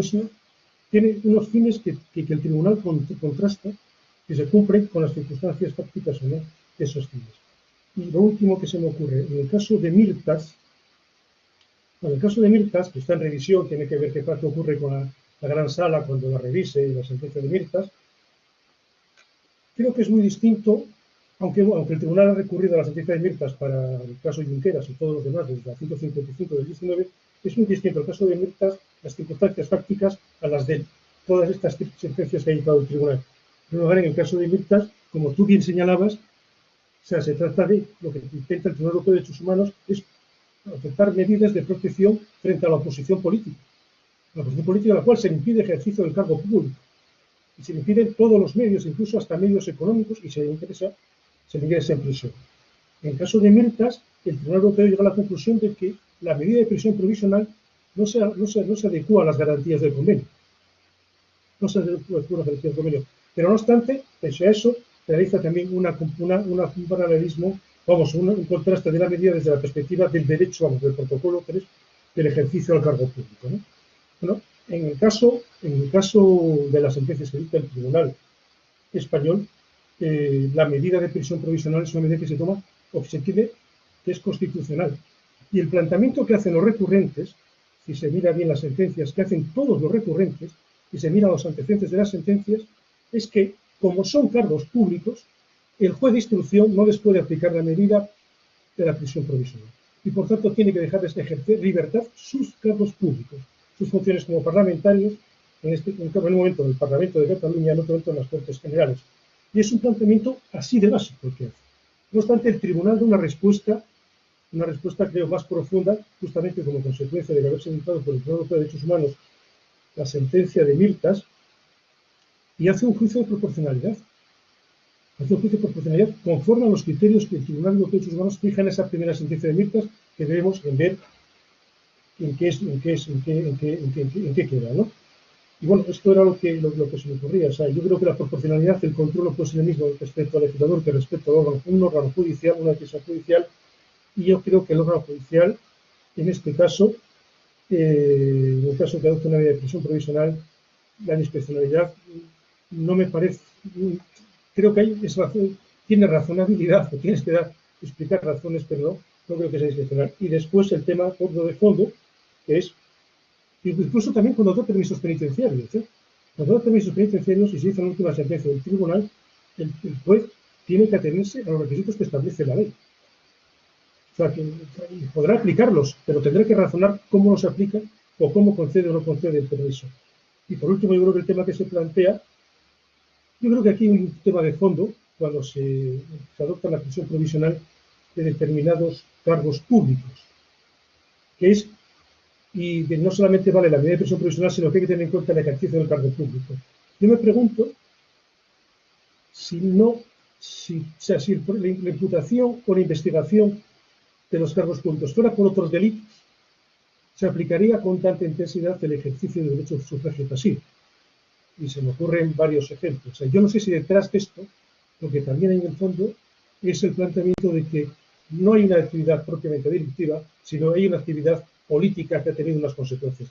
tiene unos fines que el tribunal contrasta, que se cumplen con las circunstancias fácticas o no de esos fines. Y lo último que se me ocurre, en el caso de Mirtas, que está en revisión, tiene que ver qué parte ocurre con la gran sala cuando la revise y la sentencia de Mirtas, creo que es muy distinto, aunque el tribunal ha recurrido a la sentencia de Mirtas para el caso Junqueras y todos los demás desde la 155 del 19, es muy distinto el caso de Mirtas, las circunstancias fácticas a las de todas estas sentencias que ha dictado el tribunal. En primer lugar, en el caso de Mirtas, como tú bien señalabas, o sea, se trata de lo que intenta el Tribunal Europeo de Derechos Humanos es adoptar medidas de protección frente a la oposición política. La oposición política a la cual se le impide ejercicio del cargo público. Y se le impiden todos los medios, incluso hasta medios económicos, y se le ingresa en prisión. En el caso de Mirtas, el Tribunal Europeo llega a la conclusión de que la medida de prisión provisional no se adecua a las garantías del convenio. No se adecua a las garantías del convenio. Pero no obstante, pese a eso, realiza también un paralelismo, un contraste de la medida desde la perspectiva del derecho, del protocolo 3, del ejercicio del cargo público, ¿no? Bueno, en el caso de las sentencias que dicta el Tribunal Español, la medida de prisión provisional es una medida que se toma o que se entiende que es constitucional. Y el planteamiento que hacen los recurrentes, si se mira bien las sentencias que hacen todos los recurrentes, y se mira los antecedentes de las sentencias, es que, como son cargos públicos, el juez de instrucción no les puede aplicar la medida de la prisión provisional. Y por tanto tiene que dejarles ejercer libertad sus cargos públicos, sus funciones como parlamentarios, en un momento en el Parlamento de Cataluña, en otro momento en las Cortes Generales. Y es un planteamiento así de básico el que hace. No obstante, el tribunal da una respuesta creo más profunda, justamente como consecuencia de haberse dictado por el Tribunal Europeo de Derechos Humanos la sentencia de Mirtas, y hace un juicio de proporcionalidad. Hace un juicio de proporcionalidad conforme a los criterios que el Tribunal Europeo de Derechos Humanos fija en esa primera sentencia de Mirtas, que debemos ver en qué queda, ¿no? Y bueno, esto era lo que se me ocurría. O sea, yo creo que la proporcionalidad, el control no puede ser el mismo respecto al legislador que respecto a un órgano judicial, una decisión judicial, y yo creo que el órgano judicial, en este caso, en el caso que adopta una medida de prisión provisional, la discrecionalidad no me parece, creo que tiene razonabilidad, o tienes que explicar razones, pero no creo que sea discrecional. Y después el tema de fondo, que es, incluso también cuando da permisos penitenciarios, cuando da permisos penitenciarios, y se dice en la última sentencia del tribunal, el juez tiene que atenerse a los requisitos que establece la ley. O sea, que podrá aplicarlos, pero tendrá que razonar cómo los aplica o cómo concede o no concede el permiso. Y por último, yo creo que el tema que se plantea, yo creo que aquí hay un tema de fondo cuando se adopta la prisión provisional de determinados cargos públicos, que es, y que no solamente vale la medida de prisión provisional, sino que hay que tener en cuenta el ejercicio del cargo público. Yo me pregunto si la imputación o la investigación de los cargos públicos fuera por otros delitos, se aplicaría con tanta intensidad el ejercicio del derecho de sufragio pasivo. Y se me ocurren varios ejemplos. O sea, yo no sé si detrás de esto, lo que también hay en el fondo, es el planteamiento de que no hay una actividad propiamente delictiva, sino hay una actividad política que ha tenido unas consecuencias.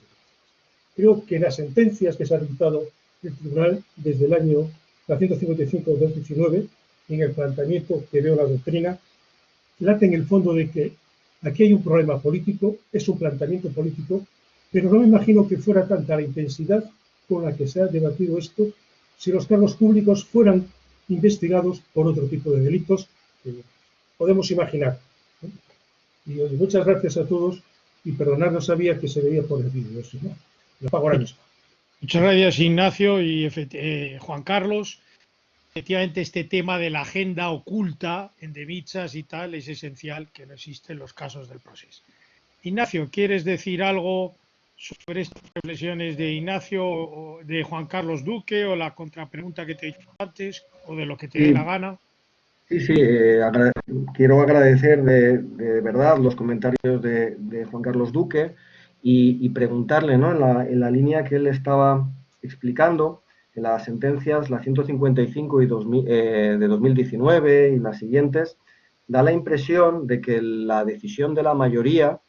Creo que las sentencias que se han dictado el tribunal desde el año 155-2019, en el planteamiento que veo la doctrina, late en el fondo de que aquí hay un problema político, es un planteamiento político, pero no me imagino que fuera tanta la intensidad con la que se ha debatido esto si los cargos públicos fueran investigados por otro tipo de delitos que podemos imaginar. Y muchas gracias a todos y perdonad, no sabía que se veía por el vídeo, eso, ¿no? Lo pago ahora mismo. Muchas gracias, Ignacio y Juan Carlos. efectivamente este tema de la agenda oculta en De Michas y tal es esencial, que no existe en los casos del proceso. Ignacio, ¿quieres decir algo sobre estas reflexiones de Ignacio o de Juan Carlos Duque o la contrapregunta que te he dicho antes o de lo que te dé la gana? Sí, quiero agradecer de verdad los comentarios de Juan Carlos Duque y preguntarle, ¿no? En la línea que él estaba explicando, en las sentencias, la 155 de 2019 y las siguientes, da la impresión de que la decisión de la mayoría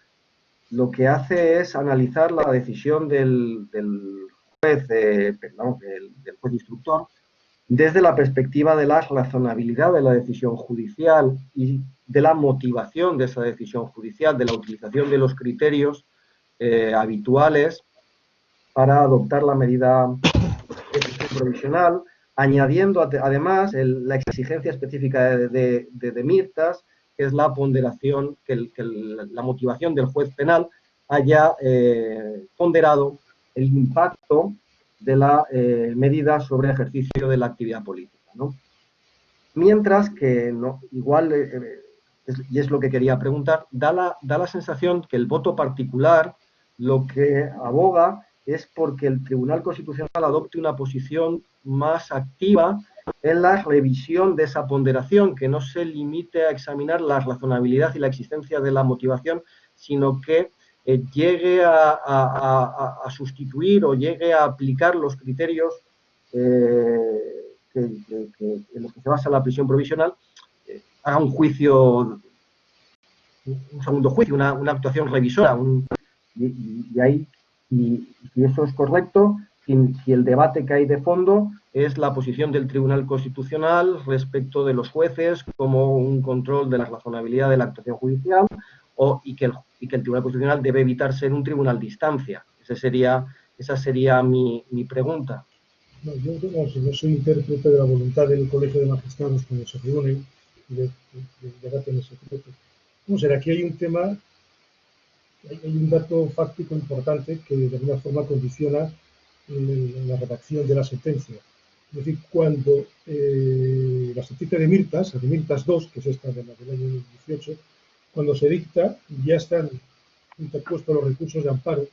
lo que hace es analizar la decisión del juez, del juez instructor, desde la perspectiva de la razonabilidad de la decisión judicial y de la motivación de esa decisión judicial, de la utilización de los criterios habituales para adoptar la medida de decisión provisional, añadiendo además la exigencia específica de Mirtas, que es la ponderación, que la motivación del juez penal haya ponderado el impacto de la medida sobre el ejercicio de la actividad política, ¿no? Mientras que, no, igual, y es lo que quería preguntar, da la sensación que el voto particular lo que aboga es porque el Tribunal Constitucional adopte una posición más activa en la revisión de esa ponderación, que no se limite a examinar la razonabilidad y la existencia de la motivación, sino que llegue a sustituir o llegue a aplicar los criterios en los que se basa la prisión provisional, haga un juicio, un segundo juicio, una actuación revisora, y eso es correcto, si el debate que hay de fondo es la posición del Tribunal Constitucional respecto de los jueces como un control de la razonabilidad de la actuación judicial, y que el Tribunal Constitucional debe evitar ser un tribunal de instancia. Esa sería mi pregunta. No, yo soy intérprete de la voluntad del Colegio de Magistrados cuando se reúnen y debaten en secreto. Vamos a ver, aquí hay un tema, hay un dato fáctico importante que de alguna forma condiciona la redacción de la sentencia. Es decir, cuando la sentencia de Mirtas, la de Mirtas 2, que es esta de la del año 18, cuando se dicta ya están interpuestos los recursos de amparo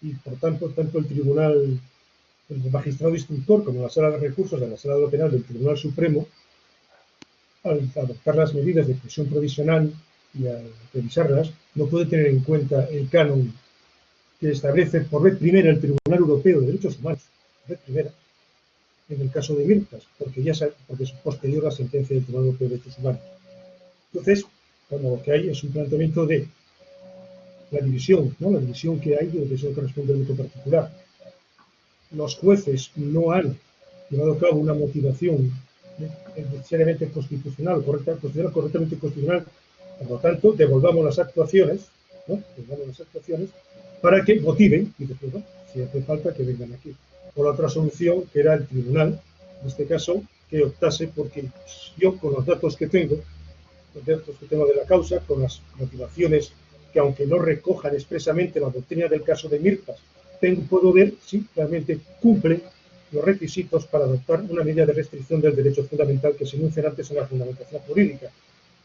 y por tanto el tribunal, el magistrado instructor como la sala de recursos de la sala de lo penal del Tribunal Supremo, al adoptar las medidas de prisión provisional y al revisarlas, no puede tener en cuenta el canon que establece por vez primera el Tribunal Europeo de Derechos Humanos, por vez primera, en el caso de Mirtas, porque es posterior a la sentencia del Tribunal Europeo de Derechos Humanos. Entonces, bueno, lo que hay es un planteamiento de la división, ¿no? La división que hay de eso corresponde al voto particular. Los jueces no han llevado a cabo una motivación necesariamente constitucional, correctamente constitucional, por lo tanto, devolvamos las actuaciones, ¿no? Devolvamos las actuaciones para que motiven, y después, ¿no? Si hace falta, que vengan aquí. O la otra solución, que era el tribunal, en este caso, que optase, porque yo, con los datos que tengo de la causa, con las motivaciones que, aunque no recojan expresamente la doctrina del caso de Mirtas, puedo ver si realmente cumple los requisitos para adoptar una medida de restricción del derecho fundamental que se enuncian antes en la fundamentación jurídica.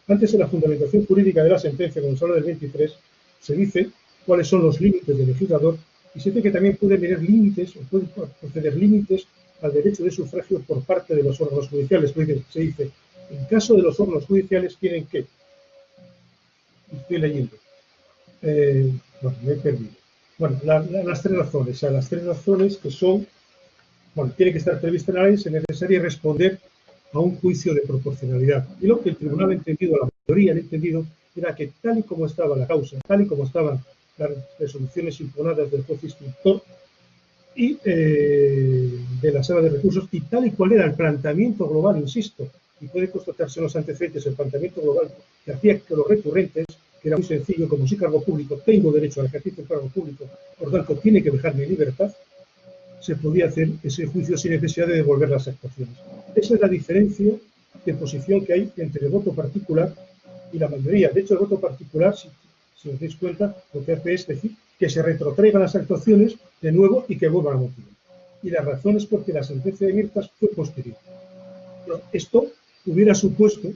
Antes, en la fundamentación jurídica de la sentencia, cuando se habla del 23, se dice cuáles son los límites del legislador y se dice que también puede tener límites o puede proceder límites al derecho de sufragio por parte de los órganos judiciales. Se dice, en caso de los órganos judiciales tienen que... Estoy leyendo. Bueno, me he perdido. Bueno, las tres razones, o sea, las tres razones que son, bueno, tiene que estar prevista en la ley, es necesario responder a un juicio de proporcionalidad. Y lo que el tribunal ha entendido, la mayoría ha entendido, era que tal y como estaba la causa, tal y como estaban las resoluciones impugnadas del juez instructor y de la sala de recursos, y tal y cual era el planteamiento global, insisto, y puede constatarse en los antecedentes el planteamiento global que hacía que los recurrentes, que era muy sencillo, como soy cargo público, tengo derecho al ejercicio del cargo público, por tanto tiene que dejarme en libertad, se podía hacer ese juicio sin necesidad de devolver las actuaciones. Esa es la diferencia de posición que hay entre el voto particular y la mayoría. De hecho, el voto particular, si os dais cuenta, lo que hace es decir que se retrotraigan las actuaciones de nuevo y que vuelvan a motivar. Y la razón es porque la sentencia de Mirtas fue posterior. Esto hubiera supuesto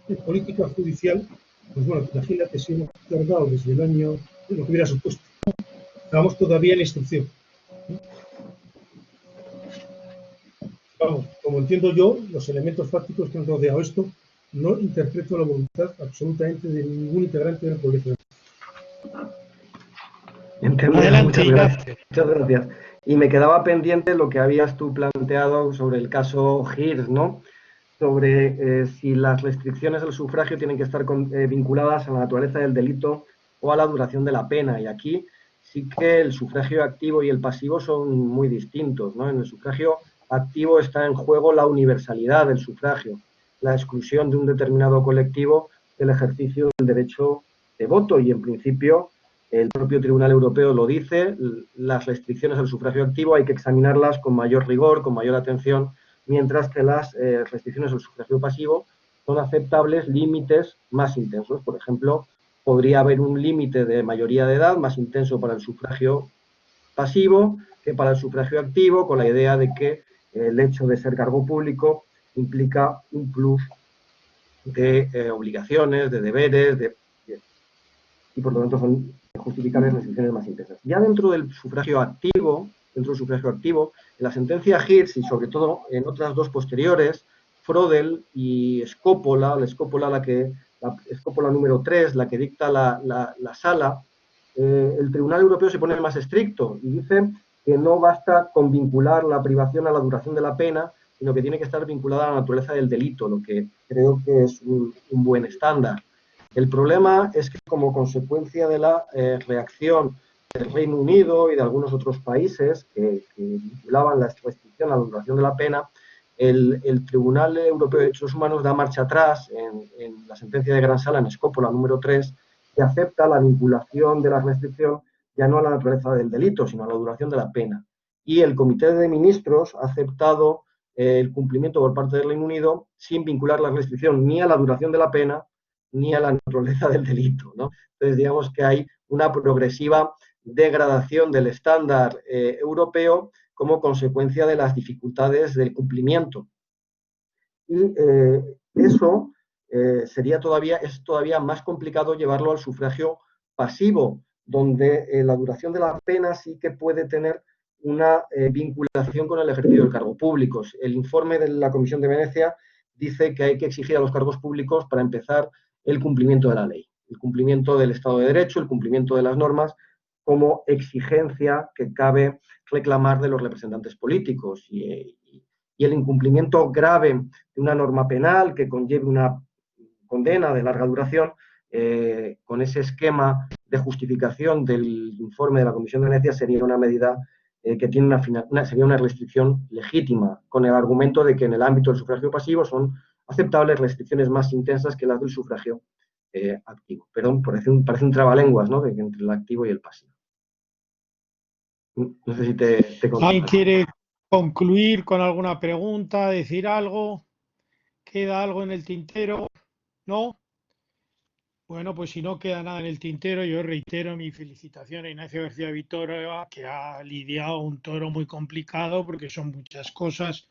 en política judicial, pues bueno, imagínate si hemos tardado desde el año, lo que hubiera supuesto. Estamos todavía en la instrucción. Vamos, como entiendo yo, los elementos fácticos que han rodeado esto, no interpreto la voluntad absolutamente de ningún integrante del Congreso. Entendido, Adelante, muchas gracias. Y me quedaba pendiente lo que habías tú planteado sobre el caso Hirsch, ¿no? Sobre si las restricciones al sufragio tienen que estar vinculadas a la naturaleza del delito o a la duración de la pena. Y aquí sí que el sufragio activo y el pasivo son muy distintos, ¿no? En el sufragio activo está en juego la universalidad del sufragio, la exclusión de un determinado colectivo del ejercicio del derecho de voto. Y en principio el propio Tribunal Europeo lo dice, las restricciones al sufragio activo hay que examinarlas con mayor rigor, con mayor atención, mientras que las restricciones al sufragio pasivo son aceptables límites más intensos. Por ejemplo, podría haber un límite de mayoría de edad más intenso para el sufragio pasivo que para el sufragio activo, con la idea de que el hecho de ser cargo público implica un plus de obligaciones, de deberes, y por lo tanto son justificables restricciones más intensas. Ya dentro del sufragio activo, en la sentencia Hirsch y sobre todo en otras dos posteriores, Frodel y Scoppola, la Scoppola número 3, la que dicta la sala, el Tribunal Europeo se pone más estricto y dice que no basta con vincular la privación a la duración de la pena, sino que tiene que estar vinculada a la naturaleza del delito, lo que creo que es un buen estándar. El problema es que como consecuencia de la reacción del Reino Unido y de algunos otros países que vinculaban la restricción a la duración de la pena, el Tribunal Europeo de Derechos Humanos da marcha atrás en la sentencia de Gran Sala en Scoppola número 3, que acepta la vinculación de la restricción ya no a la naturaleza del delito, sino a la duración de la pena. Y el Comité de Ministros ha aceptado el cumplimiento por parte del Reino Unido sin vincular la restricción ni a la duración de la pena ni a la naturaleza del delito, ¿no? Entonces, digamos que hay una progresiva degradación del estándar europeo como consecuencia de las dificultades del cumplimiento. Y eso es todavía más complicado llevarlo al sufragio pasivo, donde la duración de la pena sí que puede tener una vinculación con el ejercicio del cargo público. El informe de la Comisión de Venecia dice que hay que exigir a los cargos públicos, para empezar, el cumplimiento de la ley, el cumplimiento del Estado de Derecho, el cumplimiento de las normas, como exigencia que cabe reclamar de los representantes políticos. Y el incumplimiento grave de una norma penal que conlleve una condena de larga duración, con ese esquema de justificación del informe de la Comisión de Venecia, sería una medida que tiene sería una restricción legítima, con el argumento de que en el ámbito del sufragio pasivo son aceptables restricciones más intensas que las del sufragio activo. Perdón, parece un trabalenguas, ¿no?, entre el activo y el pasivo. No sé si te ¿Alguien quiere concluir con alguna pregunta, decir algo? ¿Queda algo en el tintero? ¿No? Bueno, pues si no queda nada en el tintero, yo reitero mi felicitación a Ignacio García Vitorova, que ha lidiado un toro muy complicado porque son muchas cosas,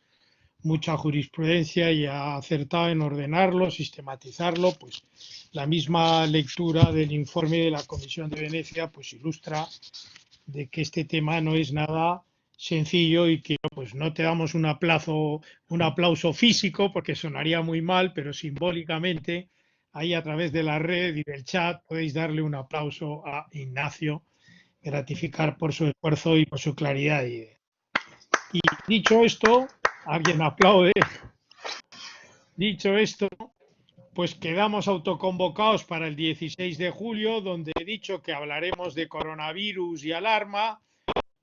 mucha jurisprudencia, y ha acertado en ordenarlo, sistematizarlo. Pues la misma lectura del informe de la Comisión de Venecia pues ilustra de que este tema no es nada sencillo y que pues no te damos un aplauso físico porque sonaría muy mal, pero simbólicamente ahí a través de la red y del chat podéis darle un aplauso a Ignacio, gratificar por su esfuerzo y por su claridad de idea. Y dicho esto, alguien aplaude. Dicho esto, pues quedamos autoconvocados para el 16 de julio, donde he dicho que hablaremos de coronavirus y alarma.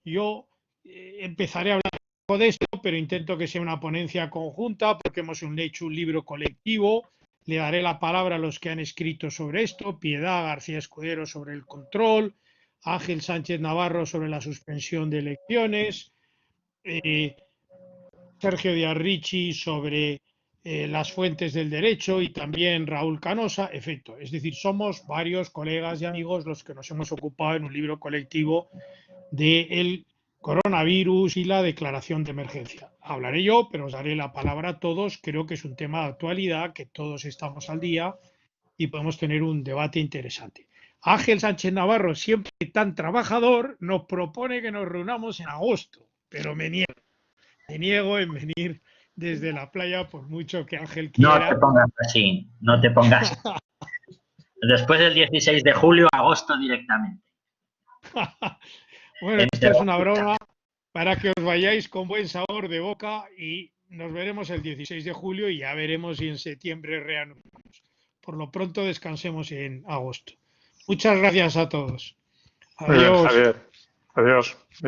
Yo empezaré a hablar un poco de esto, pero intento que sea una ponencia conjunta porque hemos hecho un libro colectivo. Le daré la palabra a los que han escrito sobre esto: Piedad García Escudero sobre el control, Ángel Sánchez Navarro sobre la suspensión de elecciones, Sergio Díaz Ricci sobre las fuentes del derecho, y también Raúl Canosa. Efecto, es decir, somos varios colegas y amigos los que nos hemos ocupado en un libro colectivo del coronavirus y la declaración de emergencia. hablaré yo, pero os daré la palabra a todos. Creo que es un tema de actualidad, que todos estamos al día y podemos tener un debate interesante. Ángel Sánchez Navarro, siempre tan trabajador, nos propone que nos reunamos en agosto, pero me niego en venir desde la playa por mucho que Ángel quiera. No te pongas así, no te pongas. Después del 16 de julio, agosto directamente. Bueno, esto es una broma para que os vayáis con buen sabor de boca y nos veremos el 16 de julio y ya veremos si en septiembre reanudamos. Por lo pronto descansemos en agosto. Muchas gracias a todos. Muy bien, Adiós. Javier. Adiós.